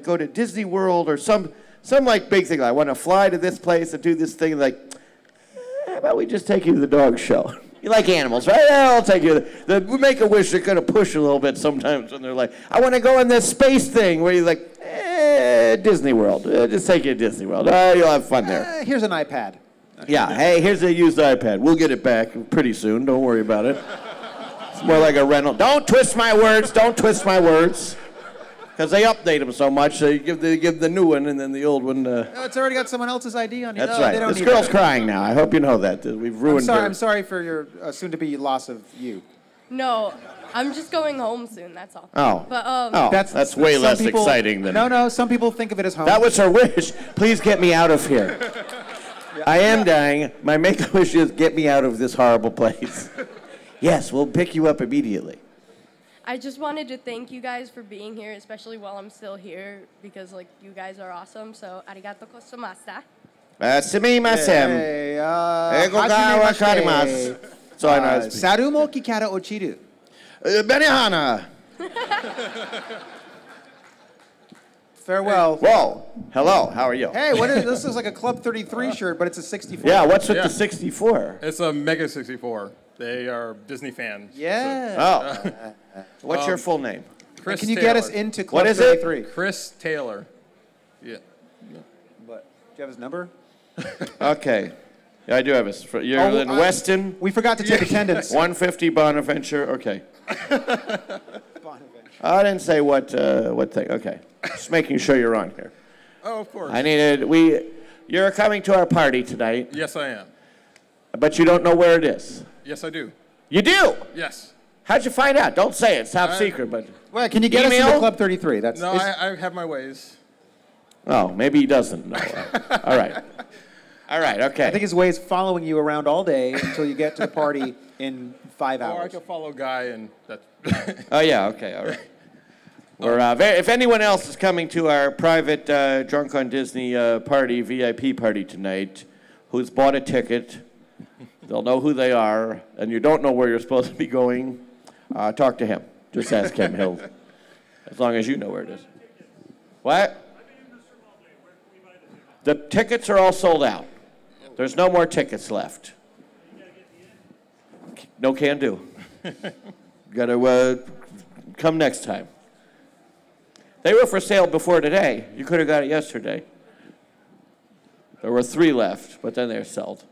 go to Disney World or some like big thing. I want to fly to this place and do this thing. Like, how about we just take you to the dog show? You like animals, right? Yeah, I'll take you. We make a wish. They're going to push a little bit sometimes when they're like, I want to go on this space thing where you're like, Disney World. Just take you to Disney World. You'll have fun there. Here's an iPad. Yeah, hey, here's a used iPad. We'll get it back pretty soon. Don't worry about it. It's more like a rental. Don't twist my words. Don't twist my words. Because they update them so much, they give the new one and then the old one. No, it's already got someone else's ID on it. That's No, right. They don't This need girl's that. crying now. I hope you know that. We've ruined her. I'm sorry for your soon-to-be loss of you. No, I'm just going home soon, that's all. Oh. But, That's way some less people- exciting than... No, some people think of it as home. That was her wish. Please get me out of here. I am dying. My make-a-wish is get me out of this horrible place. Yes, we'll pick you up immediately. I just wanted to thank you guys for being here, especially while I'm still here, because, like, you guys are awesome, so arigato gozaimasu. Sumimasen. Hey, Ego ga wakarimasu. So I know how to speak. Sarumo kikara ochiru. Benihana. Farewell. Whoa. Hello. How are you? Hey, what is this? Is like a Club 33 shirt, but it's a 64. Yeah, what's with Yeah. the 64? It's a Mega 64. They are Disney fans. Yeah. Oh. What's your full name? Chris Can you Taylor. get us into Club What is it? 33? Chris Taylor. Yeah. What? Do you have his number? Okay. Yeah, I do have his. You're Oh, in Weston, We forgot to take attendance. 150 Bonaventure. Okay. I didn't say what thing. Okay. Just making sure you're on here. Oh, of course. You're coming to our party tonight, Yes, I am. but you don't know where it is. Yes, I do. You do? Yes. How'd you find out? Don't say it. It's top secret, but... Well, can you get us Email? into Club 33? That's No, it's- I have my ways. Oh, maybe he doesn't know. All right. All right, okay. I think his way is following you around all day until you get to the party in 5 Or I hours. can follow Guy and that. Oh, yeah, okay, all right. If anyone else is coming to our private Drunk on Disney party, VIP party tonight, who's bought a ticket, they'll know who they are, and you don't know where you're supposed to be going, talk to him. Just ask him. He'll, as long as you know where it is. What? The tickets are all sold out. There's no more tickets left. No can do. Gotta come next time. They were for sale before today. You could have got it yesterday. There were 3 left, but then they're sold.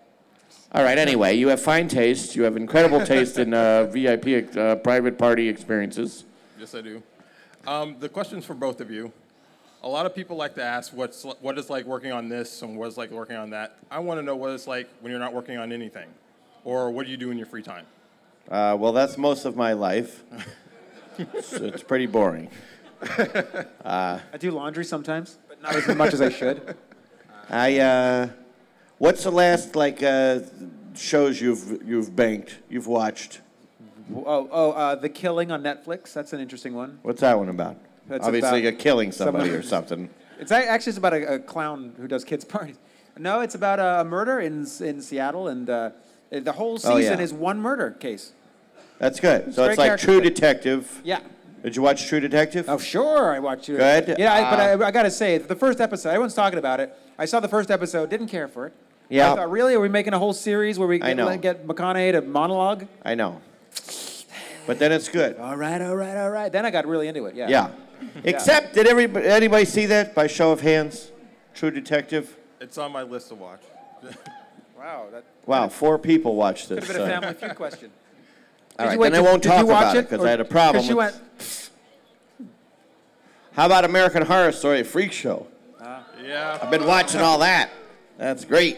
All right, anyway, you have fine taste. You have incredible taste in VIP private party experiences. Yes, I do. The question's for both of you. A lot of people like to ask what it's like working on this and what it's like working on that. I want to know what it's like when you're not working on anything, or what do you do in your free time? Well, that's most of my life. It's pretty boring. I do laundry sometimes, but not as much as I should. What's the last shows you've banked, you've watched? The Killing on Netflix. That's an interesting one. What's that one about? That's Obviously, about you're killing somebody or something. It's about a clown who does kids' parties. No, it's about a murder in Seattle, and the whole season is one murder case. That's good. So Great it's like character True study. Detective. Yeah. Did you watch True Detective? Oh, sure, I watched it. Good. Yeah, but I got to say, the first episode, everyone's talking about it. I saw the first episode, didn't care for it. Yeah. I thought, really? Are we making a whole series where we I know. get McConaughey to monologue? I know. But then it's good. All right. Then I got really into it, yeah. Yeah. Except, did anybody see that by show of hands? True Detective? It's on my list to watch. Wow, 4 people watched Could this. have been a Family Feud question. All right, then I won't talk about it because I had a problem. She went, How about American Horror Story Freak Show? Yeah. I've been watching all that. That's great.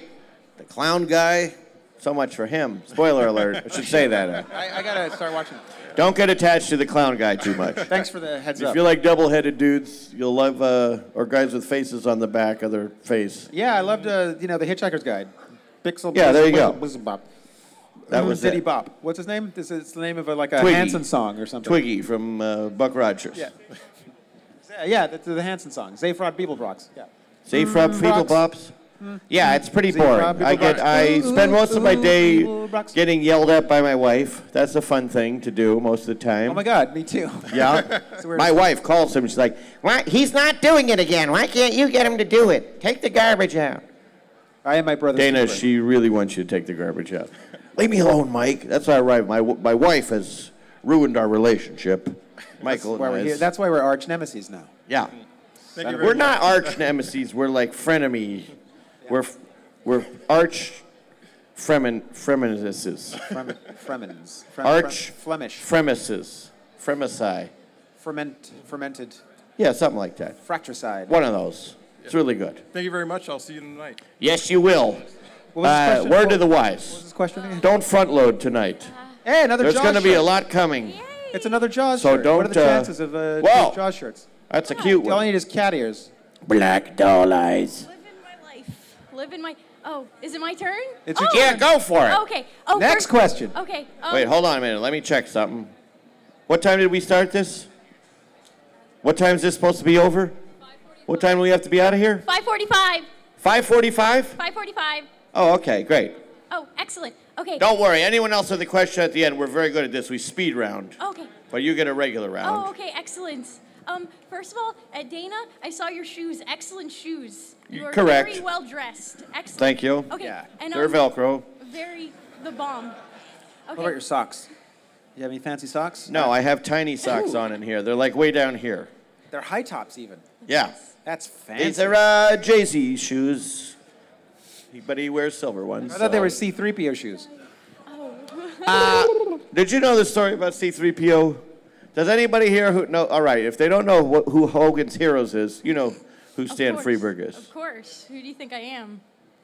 The clown guy, so much for him. Spoiler alert. I should say that. I got to start watching. Don't get attached to the clown guy too much. Thanks for the heads up. If you like double-headed dudes, you'll love, or guys with faces on the back of their face. Yeah, I loved, The Hitchhiker's Guide. Bixel, Yeah, there you go. Bop. That was Diddy it. Bop. What's his name? This is the name of a Twiggy. Hanson song or something. Twiggy from Buck Rogers. Yeah. Yeah, that's the Hanson song. Zaphod Beeblebrox. Yeah. Zaphod Feeblebops? Yeah, it's pretty boring. Zaphod I Beeblebrox. spend most of my day Beeblebrox. getting yelled at by my wife. That's a fun thing to do most of the time. Oh my God, me too. Yeah. My wife calls him. She's like, "Why? He's not doing it again. Why can't you get him to do it? Take the garbage out." I am my brother's Dana, keeper. she really wants you to take the garbage out. Leave me alone, Mike. That's why I arrived. My wife has ruined our relationship. Michael That's why and we're I. here. That's why we're arch nemesis now. Yeah. Thank you very We're much. not arch nemesis. We're like frenemy. We're arch frenemies. Fremens. Arch Flemish. Fremesis. Fremici. Fermented. Yeah, something like that. Fratricide. One of those. It's really good. Thank you very much. I'll see you tonight. Yes, you will. What was his question? Word to the What was wise. this question again? Don't front load tonight. Hey, another There's Jaws going to be a shirt. lot coming. It's another Jaws So shirt. don't, What are the chances of whoa. Jaws shirts? That's a cute All I one. need is cat ears. Black doll eyes. Live in my. Oh, is it my turn? It's your Yeah, go for it. Okay. Oh, Next first- question. Okay. Wait, hold on a minute. Let me check something. What time did we start this? What time is this supposed to be over? What time do we have to be out of here? 5:45. 5:45? 5:45. Oh, okay, great. Oh, excellent. Okay. Don't worry. Anyone else with a question at the end, we're very good at this. We speed round. Okay. But you get a regular round. Oh, okay. Excellent. First of all, Dana, I saw your shoes. Excellent shoes. You are Correct. very well dressed. Excellent. Thank you. Okay. Yeah. And, They're Velcro. the bomb. Okay. What about your socks? You have any fancy socks? No, I have tiny socks on in here. They're like way down here. They're high tops even. Yeah. That's fancy. These are Jay-Z shoes. But he wears silver ones. I thought they so- were C-3PO shoes. Did you know the story about C-3PO? Does anybody here who know? All right, if they don't know who Hogan's Heroes is, you know who Stan Of course. Freeberg is. Of course. Who do you think I am?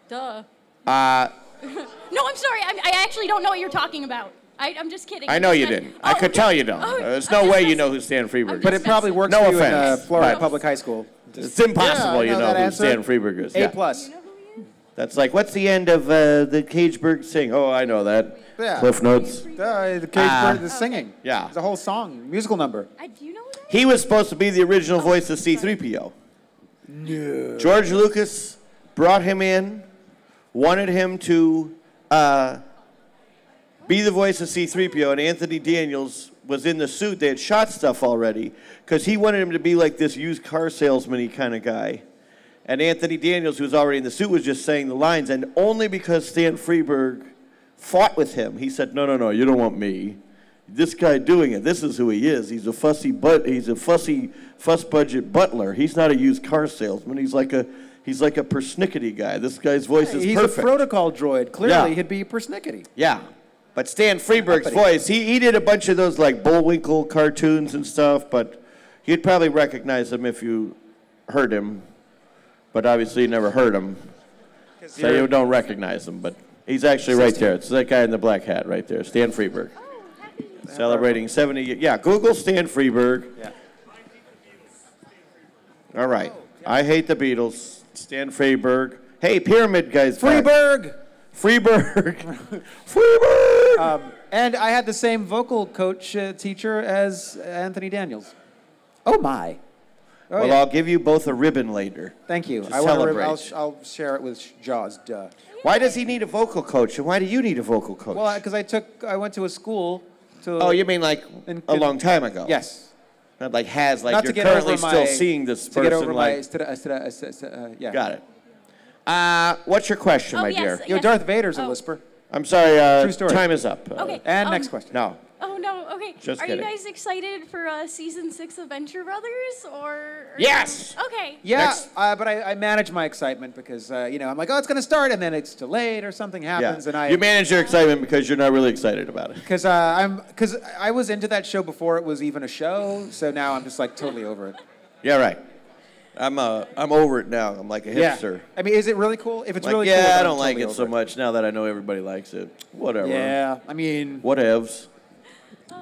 Duh. Uh, No, I'm sorry. I actually don't know what you're talking about. I'm just kidding. I know you didn't. I could tell you don't. Oh, There's I'm no just way you messing- know who Stan Freeberg But is. it probably works No for you offense, in Florida but- Public High School. It's impossible Yeah, you I know that who answer. Stan Freeberg is. A Yeah. plus. That's like, what's the end of the Cageberg sing? Oh, I know that. Yeah. Cliff Notes. The Cage Bird is singing. Yeah. It's a whole song, musical number. Do you know that? He was supposed to be the original voice of C-3PO. No. George Lucas brought him in, wanted him to be the voice of C-3PO, and Anthony Daniels was in the suit. They had shot stuff already because he wanted him to be like this used car salesman-y kind of guy. And Anthony Daniels, who was already in the suit, was just saying the lines. And only because Stan Freeberg fought with him, he said, no, you don't want me. This guy doing it, this is who he is. He's a fuss budget butler. He's not a used car salesman. He's like a persnickety guy. This guy's voice is He's perfect. a protocol droid. Clearly, Yeah. he'd be persnickety. Yeah. But Stan Freeberg's voice, he did a bunch of those like Bullwinkle cartoons and stuff, but You'd probably recognize him if you heard him, but obviously you never heard him, so you don't recognize him. But he's actually right there. It's that guy in the black hat right there, Stan Freberg. Celebrating 70 years. Yeah, Google Stan Freberg. Yeah. All right. I hate the Beatles. Stan Freberg. Hey, Pyramid guys. Freberg! Freberg. Freberg! And I had the same vocal coach teacher as Anthony Daniels. Oh, my. Oh, Well, yeah. I'll give you both a ribbon later. Thank you. to I want celebrate. I'll share it with Jaws. Duh. Why does he need a vocal coach, and why do you need a vocal coach? Well, because I went to a school to. Oh, you mean like a long time ago? Yes. Not like has, like Not you're to get currently over my, still seeing this to person. get over like, yeah. Got it. What's your question, my dear? Yo, Darth Vader's a whisper. I'm sorry, True story. time is up. Okay. And next question. No. Oh no. Okay. Just Are kidding. you guys excited for season 6 of Venture Brothers or? Yes! Okay. Yeah, but I manage my excitement because I'm like, oh, it's gonna start, and then it's delayed or something happens, and You manage your excitement because you're not really excited about it. because I was into that show before it was even a show, so now I'm just like totally over it. Yeah, right. I'm over it now. I'm like a hipster. Yeah. I mean, is it really cool? If it's Like, really yeah, cool, then I I'm don't like totally it so over much now that I know everybody likes it. Whatever. Yeah, I mean, Whatevs.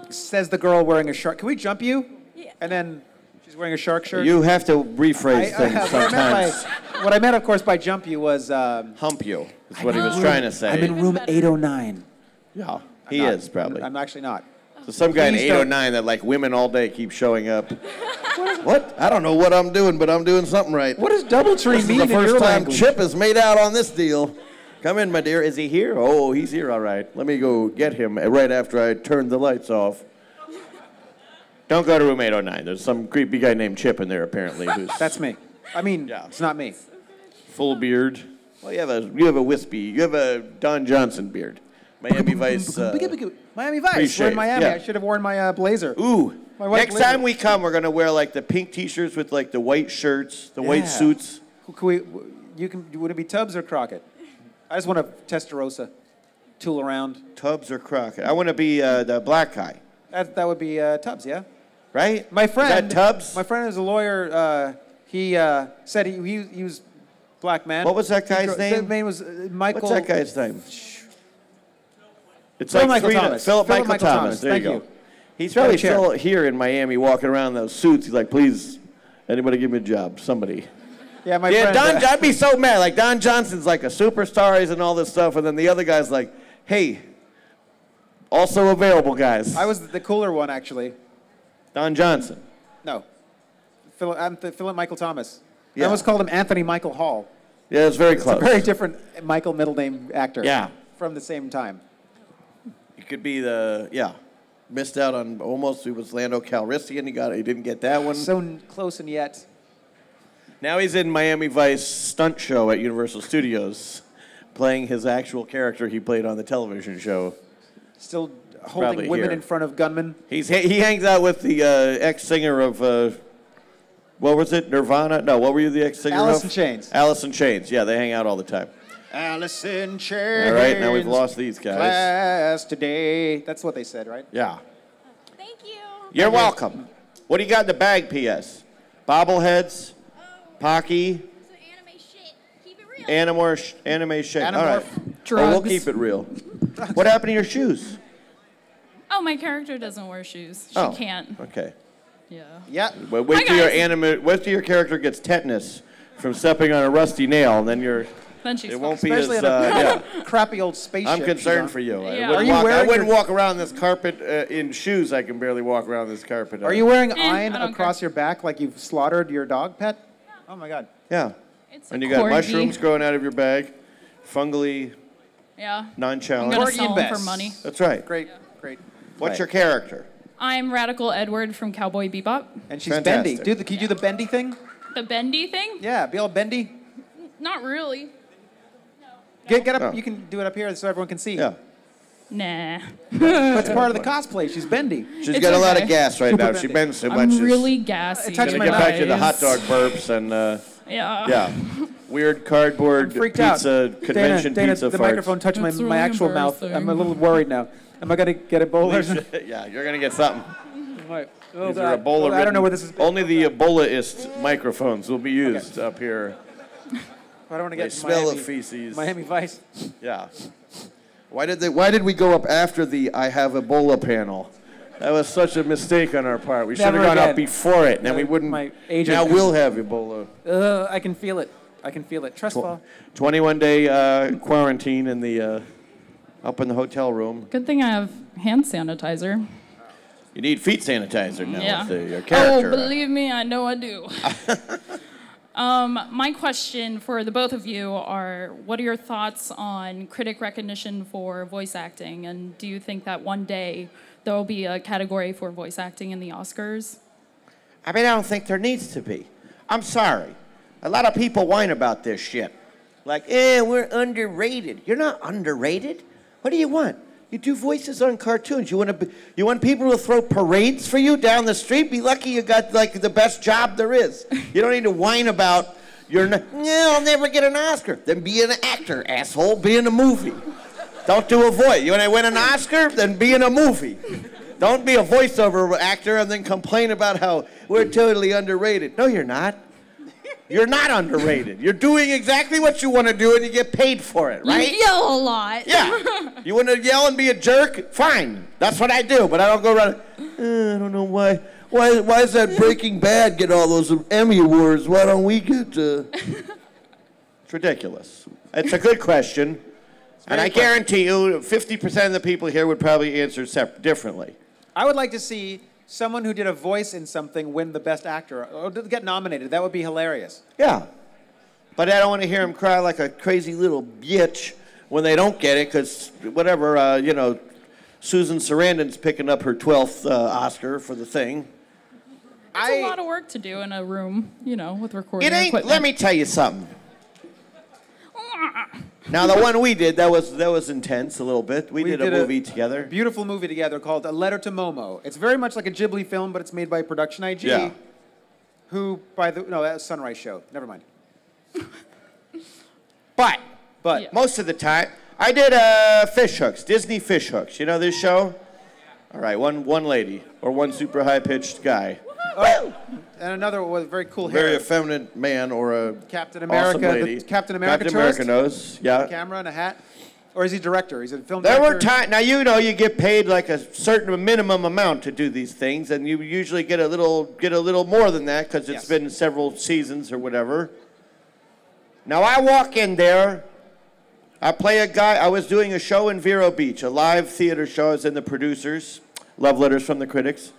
says the girl wearing a shark. Can we jump you? Yeah. And then she's wearing a shark shirt. You have to rephrase things sometimes. What I meant, of course, by jump you was. Hump you is what he was trying to say. I'm in room 809. Yeah, he is probably. I'm actually not. So some guy in Please don't- 809 that like women all day keep showing up. What? I don't know what I'm doing, but I'm doing something right. What does DoubleTree This mean is the in first your time language? Chip is made out on this deal. Come in, my dear. Is he here? Oh, he's here, all right. Let me go get him right after I turn the lights off. Don't go to room 809. There's some creepy guy named Chip in there, apparently, who's That's me. I mean, Yeah. it's not me. full beard. Well, you have a wispy. You have a Don Johnson beard. Miami Vice. Miami Vice. We're pre-shave, in Miami. yeah. I should have worn my blazer. Ooh. My white Next blazer. time we come, we're gonna wear like the pink T-shirts with like the white shirts, the white Yeah. suits. Could we? Would it be Tubbs or Crockett? I just want to Testarossa, tool around. Tubbs or Crockett? I want to be the black guy, That would be Tubbs, yeah. right? My friend. Is that Tubbs? My friend is a lawyer. He said he was black man. What was that guy's His name? name was Michael. What's that guy's name? It's Philip like Michael three Thomas. Philip Philip Michael Michael Thomas. Thomas. There Thank you go. you. He's Got a probably chair. still here in Miami, walking around in those suits. He's like, please, anybody give me a job? Somebody. Yeah, my Yeah, friend. I'd be so mad. Like Don Johnson's like a superstar, he's and all this stuff, and then the other guy's like, hey, also available, guys. I was the cooler one, actually. Don Johnson. No. Philip Michael Thomas. Yeah. I almost called him Anthony Michael Hall. Yeah, it's very It's close. a very different Michael middle name actor. Yeah. From the same time. He could be missed out on almost. He was Lando Calrissian. He didn't get that one. So close and yet. Now he's in Miami Vice stunt show at Universal Studios, playing his actual character he played on the television show. Still probably holding women here. in front of gunmen. He hangs out with the ex-singer of what was it? Nirvana? No, what were you the ex-singer of? Alice in Chains. Alice in Chains. Yeah, they hang out all the time. Alice in Chains. All right, now we've lost these guys. Class today. That's what they said, right? Yeah. Thank you. You're welcome. What do you got in the bag, P.S.? Bobbleheads? Pocky? So anime shit. Keep it real. Anime shit. All Animorph. right. Well, we'll Drugs. keep it real. What happened to your shoes? Oh, my character doesn't wear shoes. She Oh. can't. Okay. Yeah. Yeah. But wait Hi, till guys. wait till your character gets tetanus from stepping on a rusty nail, and then Then she's it won't fine. be as Especially in a yeah. crappy old spaceship. I'm concerned she's for on. you. Yeah. Are you wearing I wouldn't your- walk around this carpet in shoes. I can barely walk around this carpet. Are you wearing I iron don't across care. your back like you've slaughtered your dog pet? Oh my God. Yeah. It's a And you got corgi. mushrooms growing out of your bag, fungally Yeah. I'm non-challenged. gonna Corgi sell and them for Bess. money. That's right. Great, great. What's your character? I'm Radical Edward from Cowboy Bebop. And she's Fantastic. bendy. Can you do the bendy thing? The bendy thing? Yeah, be all bendy. Not really. Get up. Oh. You can do it up here so everyone can see. Yeah. Nah. But it's part of the cosplay. She's bendy. She's It's got a lot of okay. gas right now. Super She bendy. bends so much. I'm she's really gassy. Touch gonna my get back to the hot guys. dog burps and Yeah. yeah, weird cardboard I'm freaked pizza out. convention Dana, pizza the farts. microphone touched my, That's my really actual mouth. embarrassing. I'm a little worried now. Am I going to get a bowl or something? Yeah, you're gonna get something. Right. Oh, These are God. Ebola. I don't know where this is. Only the Ebola-ist microphones will be used up here. I don't want to They get smell Miami, of feces. Miami Vice. Yeah. Why did we go up after the I have Ebola panel? That was such a mistake on our part. We should have Never gone up again. before it, and then we wouldn't. My agent. Now we'll have Ebola. I can feel it. I can feel it. Trust fall. 21-day quarantine in the up in the hotel room. Good thing I have hand sanitizer. You need feet sanitizer now Yeah. with your Oh, character. believe me, I know I do. My question for the both of you are, what are your thoughts on critic recognition for voice acting? And do you think that one day there will be a category for voice acting in the Oscars? I mean, I don't think there needs to be. I'm sorry. A lot of people whine about this shit. Like, we're underrated. You're not underrated. What do you want? You do voices on cartoons. You want people to throw parades for you down the street? Be lucky you got like the best job there is. You don't need to whine about I'll never get an Oscar. Then be an actor, asshole. Be in a movie. Don't do a voice. You want to win an Oscar? Then be in a movie. Don't be a voiceover actor and then complain about how we're totally underrated. No, you're not. You're not underrated. You're doing exactly what you want to do and you get paid for it, right? You yell a lot. Yeah. You want to yell and be a jerk? Fine. That's what I do, but I don't go around, I don't know why. Why does that Breaking Bad get all those Emmy awards? Why don't we get... It's ridiculous. It's a good question. And I guarantee you 50% of the people here would probably answer differently. I would like to see someone who did a voice in something win the best actor or get nominated. That would be hilarious. Yeah. But I don't want to hear him cry like a crazy little bitch when they don't get it because whatever, Susan Sarandon's picking up her 12th Oscar for the thing. It's a lot of work to do in a room, with recording It ain't, equipment. let me tell you something. Now, the one we did, that was intense a little bit. We did a movie together. Beautiful movie together called A Letter to Momo. It's very much like a Ghibli film, but it's made by Production IG. Yeah. Who, that was Sunrise Show. Never mind. But Yeah. most of the time, I did Fish Hooks, Disney Fish Hooks. You know this show? All right, one lady or one super high-pitched guy. Oh, and another with very cool hair. Very effeminate man or a Captain America. awesome lady. The Captain America Captain America tourist? knows, yeah. A camera and a hat. Or is he director? He's a film There director. were times, now you get paid like a certain minimum amount to do these things, and you usually get a little more than that because it's been several seasons or whatever. Now I walk in there, I play a guy, I was doing a show in Vero Beach, a live theater show. I was in the producers, love letters from the critics.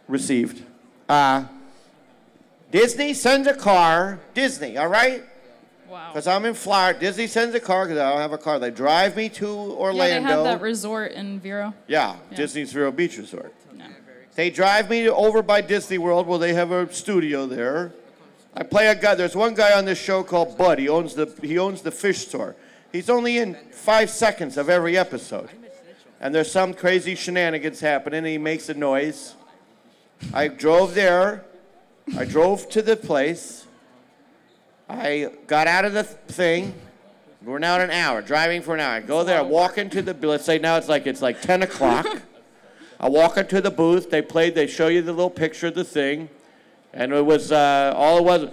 Received. Disney sends a car, Disney, all right? Wow. Because I'm in Florida. Disney sends a car because I don't have a car. They drive me to Orlando. Yeah, they have that resort in Vero. Yeah, Disney's Vero Beach Resort. No. They drive me over by Disney World where they have a studio there. I play a guy. There's one guy on this show called Bud. He owns the fish store. He's only in 5 seconds of every episode. And there's some crazy shenanigans happening, and he makes a noise. I drove there. I drove to the place. I got out of the thing. We're now at an hour, driving for an hour. I go there, I walk into the, let's say now it's like 10 o'clock. I walk into the booth. They show you the little picture of the thing. And it was, all it was,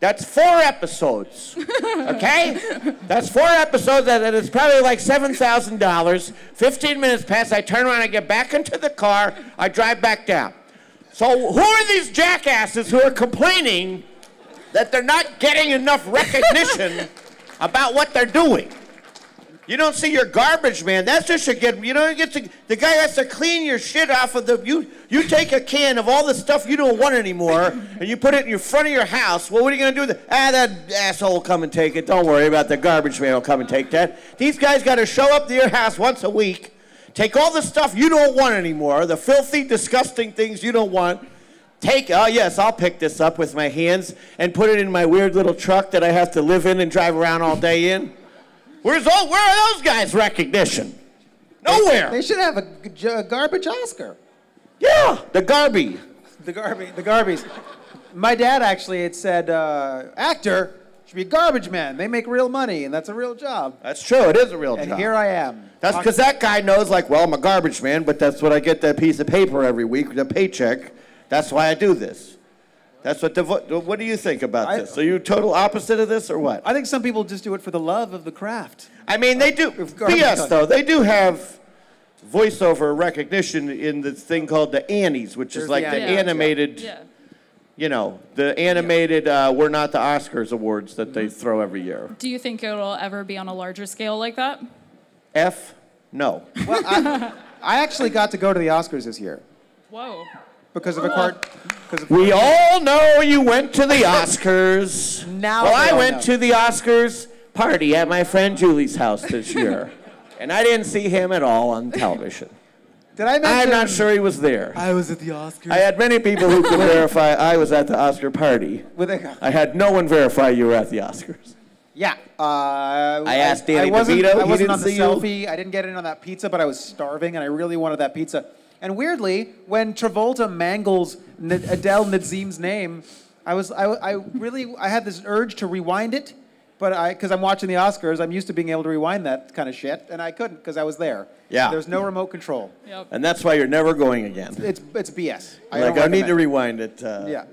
That's 4 episodes, okay? That's 4 episodes, and it's probably like $7,000. 15 minutes pass, I turn around, I get back into the car, I drive back down. So who are these jackasses who are complaining that they're not getting enough recognition about what they're doing? You don't see your garbage man. That's just the guy has to clean your shit off of you take a can of all the stuff you don't want anymore and you put it in your front of your house. Well, what are you going to do with it? That asshole will come and take it. Don't worry about the garbage man will come and take that. These guys got to show up to your house once a week, take all the stuff you don't want anymore, the filthy, disgusting things you don't want, yes, I'll pick this up with my hands and put it in my weird little truck that I have to live in and drive around all day in. Where are those guys' recognition? Nowhere. They should have a garbage Oscar. Yeah, the Garby. The Garbies. My dad actually had said, actor, should be a garbage man. They make real money, and that's a real job. That's true. It is a real job. And here I am. That's because that guy knows, like, well, I'm a garbage man, but that's what I get that piece of paper every week, the paycheck. That's why I do this. That's what what do you think about this? Are you total opposite of this or what? I think some people just do it for the love of the craft. I mean, they do. P.S. though, they do have voiceover recognition in this thing called the Annies, which is like the animated, you know, the animated We're Not the Oscars awards that they throw every year. Do you think it'll ever be on a larger scale like that? No. Well, I actually got to go to the Oscars this year. Whoa. Because of a card. We all know you went to the Oscars. Now I went to the Oscars party at my friend Julie's house this year. And I didn't see him at all on television. Did I mention? I'm not sure he was there. I was at the Oscars. I had many people who could verify I was at the Oscar party. I had no one verify you were at the Oscars. Yeah. I asked Danny I DeVito. wasn't on the selfie. I didn't get in on that pizza, but I was starving, and I really wanted that pizza. And weirdly, when Travolta mangles Adele Nazim's name, I had this urge to rewind it, but because I'm watching the Oscars, I'm used to being able to rewind that kind of shit, and I couldn't because I was there. Yeah. There's no remote control. Yep. And that's why you're never going again. It's BS. I need to rewind it. Yeah.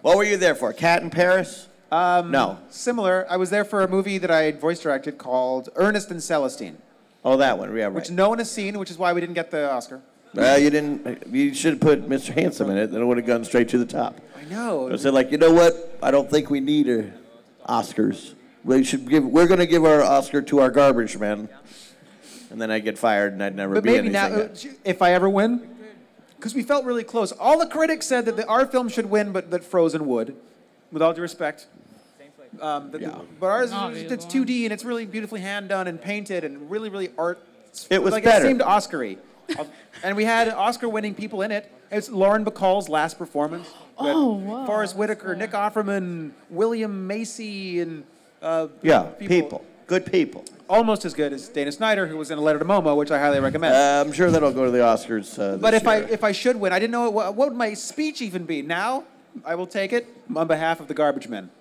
What were you there for? Cat in Paris? No. Similar. I was there for a movie that I voice directed called Ernest and Celestine. Oh, that one. Yeah, right. Which no one has seen, which is why we didn't get the Oscar. Well, you didn't. You should have put Mr. Handsome in it, then it would have gone straight to the top. I know. I said, like, you know what? I don't think we need Oscars. We're going to give our Oscar to our garbage men. And then I get fired, and I'd never be anything. But maybe now, if I ever win, because we felt really close. All the critics said that our film should win, but that Frozen would, with all due respect. But ours, it's 2D, and it's really beautifully hand done and painted, and really, really art. It was better. It seemed Oscar-y. And we had Oscar-winning people in it. It's Lauren Bacall's last performance. Oh, wow. Forrest Whitaker, Nick Offerman, William Macy, and people. Good people. Almost as good as Dana Snyder, who was in A Letter to Momo, which I highly recommend. I'm sure that'll go to the Oscars. But if I should win, I didn't know what would my speech even be. Now I will take it on behalf of the garbage men.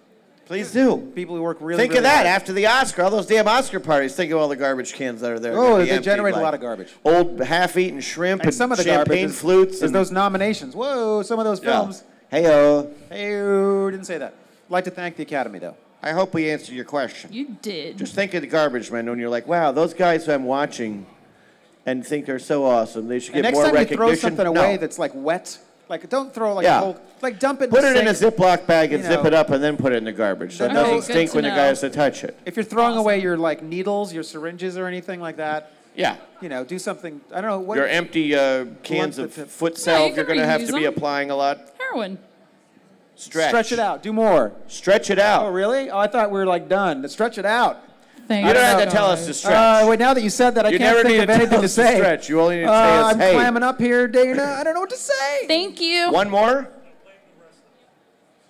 Please do. People who work really. Think really of that hard. after the Oscar, all those damn Oscar parties. Think of all the garbage cans that are there. Oh, they generate a lot of garbage. Old half-eaten shrimp and some of the champagne garbage flutes. Is those nominations. Whoa, some of those films. Hey-o. Hey-o, didn't say that. I'd like to thank the Academy, though. I hope we answered your question. You did. Just think of the garbage men when you're like, wow, those guys I'm watching and think they're so awesome. They should get more recognition. Next time you throw something away that's like wet, like don't throw a whole, like dump it. Put it in a Ziploc bag and zip it up and then put it in the garbage. That doesn't stink when the guy has to touch it. If you're throwing away your like needles, your syringes or anything like that, yeah, do something. I don't know. What your empty cans of foot salve you're going to have to be applying a lot. Heroin. Stretch it out. Do more. Stretch it out. Oh, really? Oh, I thought we were like done. Stretch it out. You don't have to tell us to stretch. Wait, now that you said that, I can't think of anything to say. Stretch. You only need to say I'm clamming up here, Dana. I don't know what to say. Thank you. One more?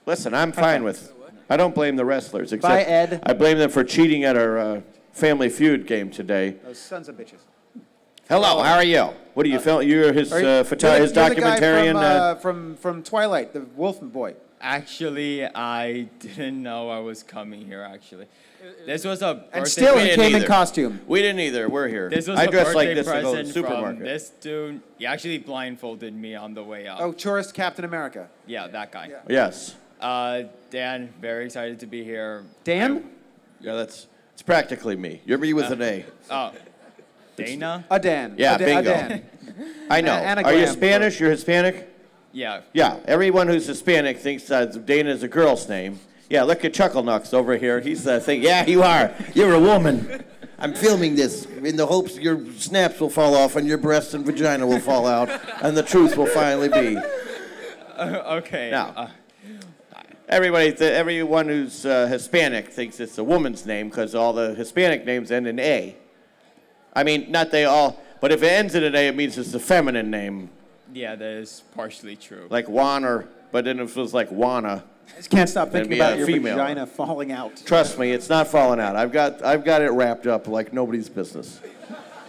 Listen, I'm fine with. I don't blame the wrestlers. Except Bye, Ed. I blame them for cheating at our Family Feud game today. Those sons of bitches. Hello, how are you? What are you filming? You're his his documentarian. From Twilight, the Wolfman boy. Actually, I didn't know I was coming here. Actually, this was a birthday and still he came in costume. We didn't either. We're here. This was I a dressed birthday like this to go to the present supermarket. from this dude. He actually blindfolded me on the way out. Oh, tourist Captain America. Yeah, that guy. Yeah. Yes. Dan, very excited to be here. Dan? Yeah, it's practically me. You're me with an A. Oh, Dana? A Dan. Yeah, bingo. Dan. I know. Are you Spanish? You're Hispanic? Yeah. Yeah, everyone who's Hispanic thinks Dana is a girl's name. Yeah, look at Chuckle Knucks over here. He's thinking, yeah, you are. You're a woman. I'm filming this in the hopes your snaps will fall off and your breasts and vagina will fall out and the truth will finally be. Okay. Now, everyone who's Hispanic thinks it's a woman's name because all the Hispanic names end in A. I mean, not they all, but if it ends in an A, it means it's a feminine name. Yeah, that is partially true. Like Juan, but then if it was like Juana. I just can't stop thinking about your female. vagina falling out. Trust me, it's not falling out. I've got it wrapped up like nobody's business.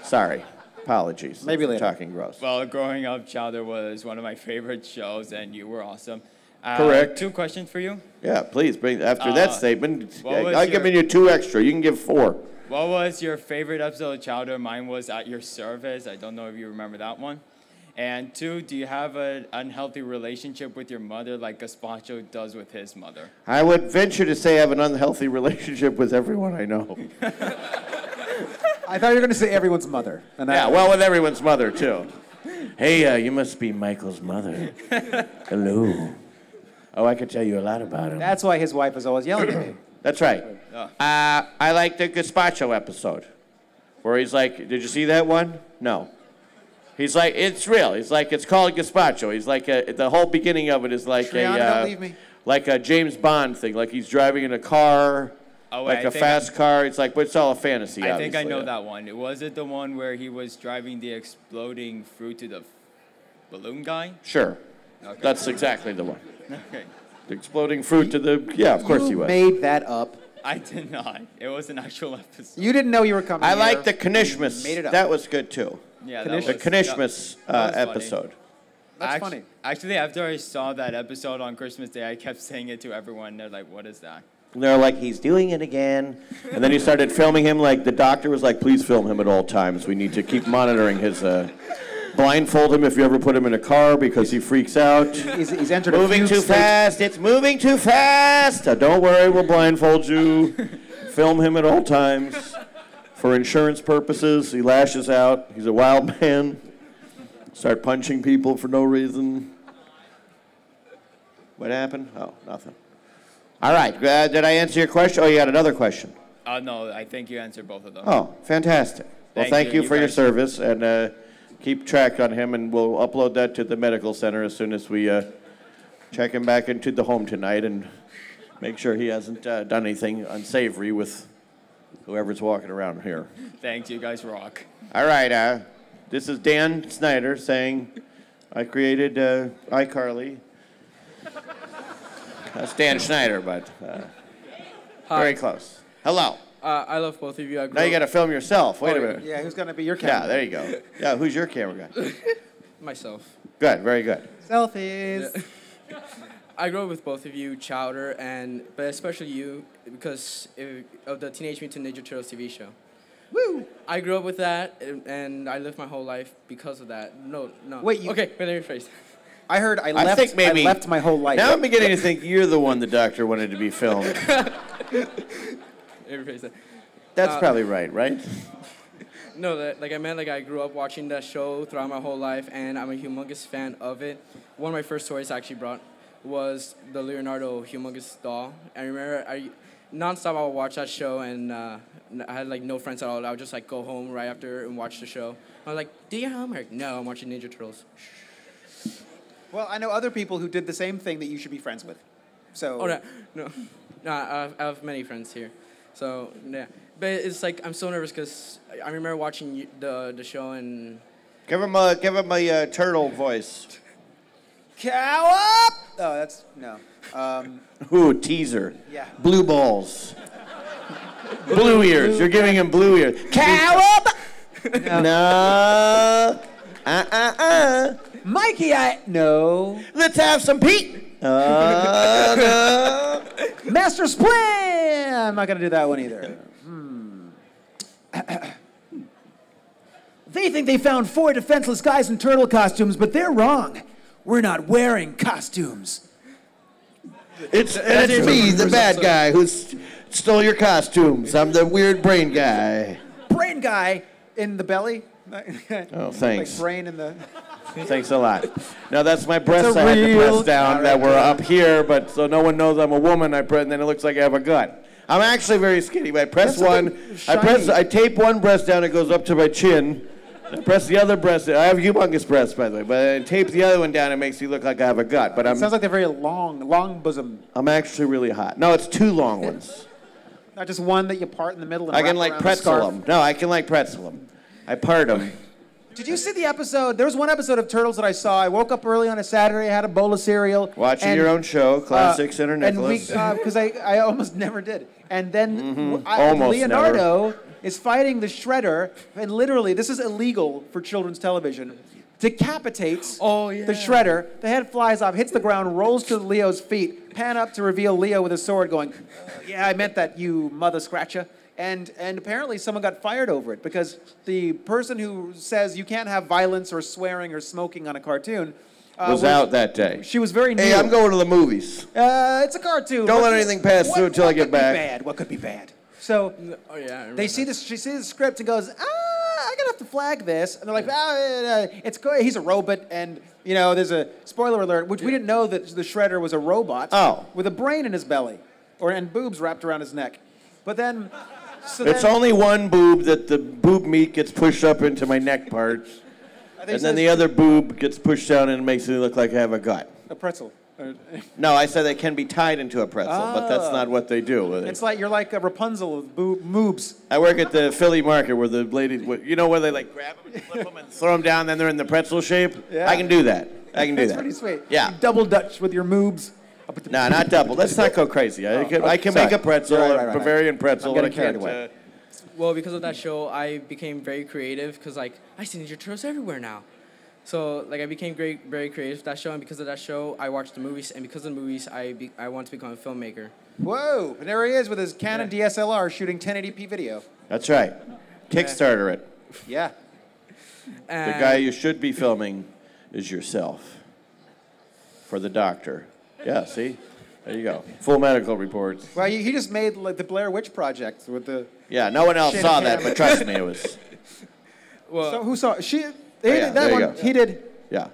Sorry. Apologies. Maybe later. Talking gross. Well, growing up, Chowder was one of my favorite shows, and you were awesome. Correct. 2 questions for you. Yeah, please bring. After that statement, what was I'll give you 2 extra. You can give 4. What was your favorite episode of Chowder? Mine was At Your Service. I don't know if you remember that one. And 2, do you have an unhealthy relationship with your mother like Gazpacho does with his mother? I would venture to say I have an unhealthy relationship with everyone I know. I thought you were going to say everyone's mother. And Yeah, well, with everyone's mother, too. Hey, you must be Michael's mother. Hello. Oh, I could tell you a lot about him. That's why his wife is always yelling at me. That's right. I like the Gazpacho episode, where he's like, did you see that one? No. He's like, it's real. He's like, it's called Gazpacho. He's like, the whole beginning of it is like Triana, don't leave me. like a James Bond thing. Like he's driving in a car, like a fast car. It's like, but it's all a fantasy. I think I know that one. Was it the one where he was driving the exploding fruit to the balloon guy? Sure. Okay. That's exactly the one. Okay. The exploding fruit to the, yeah, of course he was. You made that up. I did not. It was an actual episode. You didn't know you were coming I here. like the Knishmas. Made it up. That was good too. Yeah, Knish- The Knishmas episode. That's funny. Actually, after I saw that episode on Christmas Day, I kept saying it to everyone. They're like, what is that? And they're like, he's doing it again. And then he started filming him. Like the doctor was like, please film him at all times. We need to keep monitoring his. Blindfold him if you ever put him in a car because he freaks out. He's entered moving a too fast. It's moving too fast. Don't worry, we'll blindfold you. Film him at all times for insurance purposes. He lashes out. He's a wild man. Start punching people for no reason. What happened? Oh, nothing. All right. Did I answer your question? Oh, you had another question. No, I think you answered both of them. Oh, fantastic. Well, thank you for your service, and keep track on him, and we'll upload that to the medical center as soon as we check him back into the home tonight and make sure he hasn't done anything unsavory with whoever's walking around here. Thanks, you guys rock. All right, this is Dan Snyder saying, I created iCarly. That's Dan Schneider, but very close. Hello. I love both of you. Now you got to film yourself. Wait a minute. Yeah, who's going to be your camera? Yeah, there you go. Yeah, who's your camera guy? Myself. Good, very good. Selfies. Yeah. I grew up with both of you, Chowder, but especially you, because of the Teenage Mutant Ninja Turtles TV show. Woo! I grew up with that, and I lived my whole life because of that. No. Wait, you... Okay, let me rephrase. I heard I left my whole life. Now I'm beginning to think you're the one the doctor wanted to be filmed. That's probably right? No, I grew up watching that show throughout my whole life, and I'm a humongous fan of it. One of my first toys I actually brought was the Leonardo humongous doll. I remember nonstop I would watch that show, and I had no friends at all. I would just go home right after and watch the show. I was like, do your homework? No, I'm watching Ninja Turtles. Well, I know other people who did the same thing that you should be friends with. So. Oh, no, I have many friends here. So, yeah. But it's I'm so nervous because I remember watching the show and... Give him a turtle voice. Cow up! Oh, that's... No. Ooh, teaser. Yeah. Blue balls. Blue ears. You're giving him blue ears. Cow up! No. Mikey, No. Let's have some Pete. No. Master Split! I'm not going to do that one either. They think they found 4 defenseless guys in turtle costumes, but they're wrong. We're not wearing costumes. It's me, the bad guy, who stole your costumes. I'm the weird brain guy. Brain guy in the belly? Oh, thanks. Like brain in the... Thanks a lot. No, that's my breasts I had to press down that were up here, but so no one knows I'm a woman, and then it looks like I have a gut. I'm actually very skinny. I press one, I tape one breast down, it goes up to my chin. I press the other breast. I have humongous breasts, by the way, but I tape the other one down, it makes me look like I have a gut. But sounds like they're very long bosom. I'm actually really hot. No, it's 2 long ones. Not just one that you part in the middle and I can wrap pretzel around the them. No, I can pretzel them. I part them. Did you see the episode? There was one episode of Turtles that I saw. I woke up early on a Saturday, I had a bowl of cereal. Watching your own show, Classic Sinterniklaas. Because I almost never did. And then Almost Leonardo is fighting the Shredder, and literally, this is illegal for children's television. decapitates Oh, yeah. the shredder. The head flies off, hits the ground, rolls to Leo's feet, pan up to reveal Leo with a sword going, yeah, I meant that, you mother scratcher. And apparently someone got fired over it because the person who says you can't have violence or swearing or smoking on a cartoon was out that day. She was very new. Hey, I'm going to the movies. It's a cartoon. Don't let anything pass through until I get back. What could be bad? So Oh yeah. I remember they see that. this. She sees the script and goes, I'm gonna have to flag this. And they're like, it's good. He's a robot, and there's a spoiler alert, which we didn't know that the Shredder was a robot. Oh. With a brain in his belly, and boobs wrapped around his neck. But then, It's only one boob that the boob meat gets pushed up into my neck part, and then the other boob gets pushed down and makes it look like I have a gut. a pretzel. No, I said they can be tied into a pretzel, but that's not what they do. It's like you're like a Rapunzel with moobs. I work at the Philly market where the ladies, where they like grab them and flip them and throw them down, then they're in the pretzel shape? Yeah. I can do that. I can do That's that. pretty sweet. Yeah. You double Dutch with your moobs. No, not double. Let's not go crazy. I can make a pretzel, Right. a Bavarian pretzel. I'm getting I carried can't, away. Well, because of that show, I became very creative because I see Ninja Turtles everywhere now. So I became very creative with that show, and because of that show, I watched the movies, and because of the movies, I want to become a filmmaker. Whoa! And there he is with his Canon DSLR shooting 1080p video. That's right. Kickstarter it. Yeah. The guy you should be filming is yourself. For the doctor. Yeah, see? There you go. Full medical reports. Well, he just made the Blair Witch Project with the. Yeah, no one else saw that, but trust me, it was. Well, So who saw it? He yeah, did that there you one. go. He did. Yeah.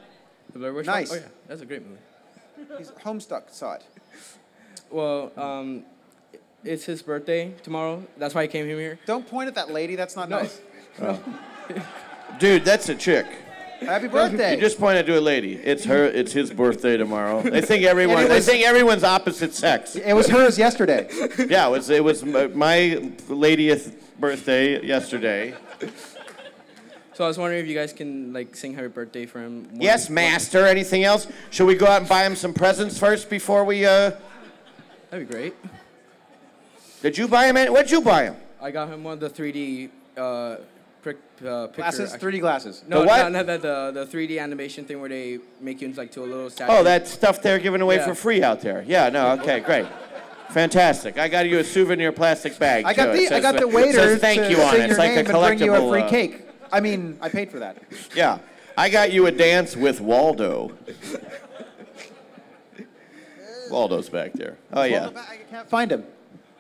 The Blair Witch Nice. Oh yeah, that's a great movie. He's Homestuck saw it. Well, it's his birthday tomorrow. That's why I came here. Don't point at that lady. That's not nice. Dude, that's a chick. Happy birthday. You just pointed to a lady. It's her. It's his birthday tomorrow. They think everyone's opposite sex. It was hers yesterday. Yeah, it was my 80th birthday yesterday. So I was wondering if you guys can sing happy birthday for him. Yes, master. Anything else? Should we go out and buy him some presents first before we? That'd be great. Did you buy him any? What'd you buy him? I got him one of the 3D picture. Glasses, 3D glasses. No, The what? not that the 3D animation thing where they make you into to a little statue. Oh, that stuff they're giving away Yeah. for free out there. Yeah, no, okay, great. Fantastic. I got you a souvenir plastic bag. I got too. It I got says- the waiter says thank to you on sing it. your It's like name a and bring you a collectible, free cake. I mean, I paid for that. Yeah. I got you a dance with Waldo. Waldo's back there. Oh, yeah. I can't find him.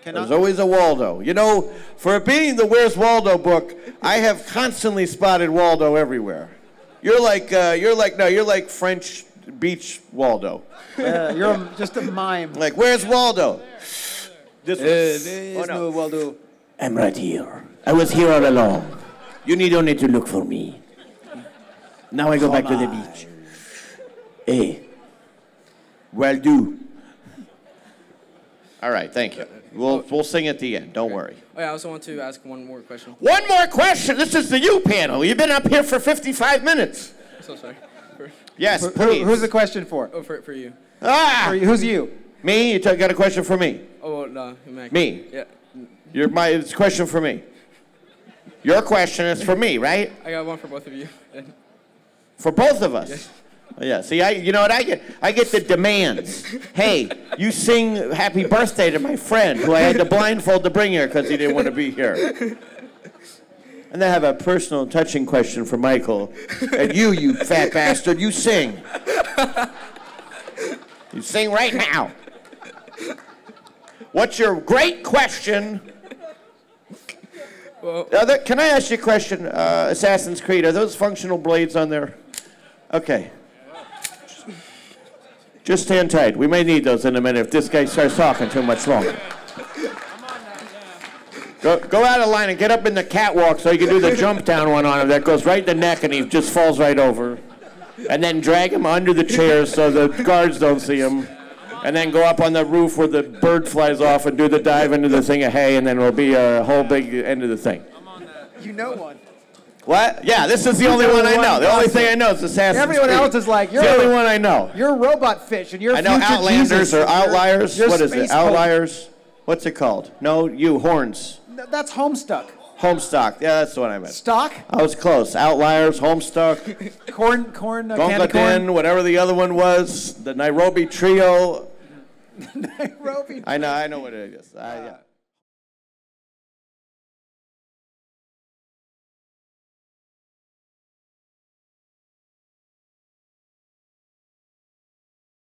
There's always a Waldo. You know, for being the Where's Waldo book, I have constantly spotted Waldo everywhere. You're like French beach Waldo. You're just a mime. Like, where's Waldo? This There's no Waldo. I'm right here. I was here all along. You need only to look for me. Now I go back to the beach. Hey, well do. All right, thank you. We'll sing at the end. Don't worry. Oh, yeah, I also want to ask one more question. One more question. This is the you panel. You've been up here for 55 minutes. So sorry. Yes, please. Who's the question for? Oh, for you. Ah! Who's you? Me? You got a question for me? Oh, well, no. Mac. Me? Yeah. It's a question for me. Your question is for me, right? I got one for both of you. For both of us. Yes. Yeah. See, you know what I get? I get the demands. Hey, you sing "Happy Birthday" to my friend, who I had to blindfold to bring here because he didn't want to be here. And I have a personal, touching question for Michael. And you fat bastard, you sing. You sing right now. What's your great question? Well, Can I ask you a question? Assassin's Creed, are those functional blades on there? Okay. Just stand tight. We may need those in a minute if this guy starts talking too much longer. Go out of line and get up in the catwalk so you can do the jump down one on him that goes right in the neck and he just falls right over. And then drag him under the chairs so the guards don't see him. And then go up on the roof where the bird flies off and do the dive into the thing of hay, and then it'll be a whole big end of the thing. You know one. What? Yeah, this is the only one I know. The only thing I know is Assassin's Everyone Creed. else is like, It's the only one I know. You're robot fish, and you're I know future Outlanders Jesus, or and you're- Outliers. you're What is it? Space Hulk. Outliers? What's it called? No, you, Horns. That's Homestuck. Homestuck. Yeah, that's the one I meant. Stock? I was close. Outliers, Homestuck, Corn, candy Gonga corn. Din, whatever the other one was. The Nairobi Trio. Nairobi. I know what it is. Yeah.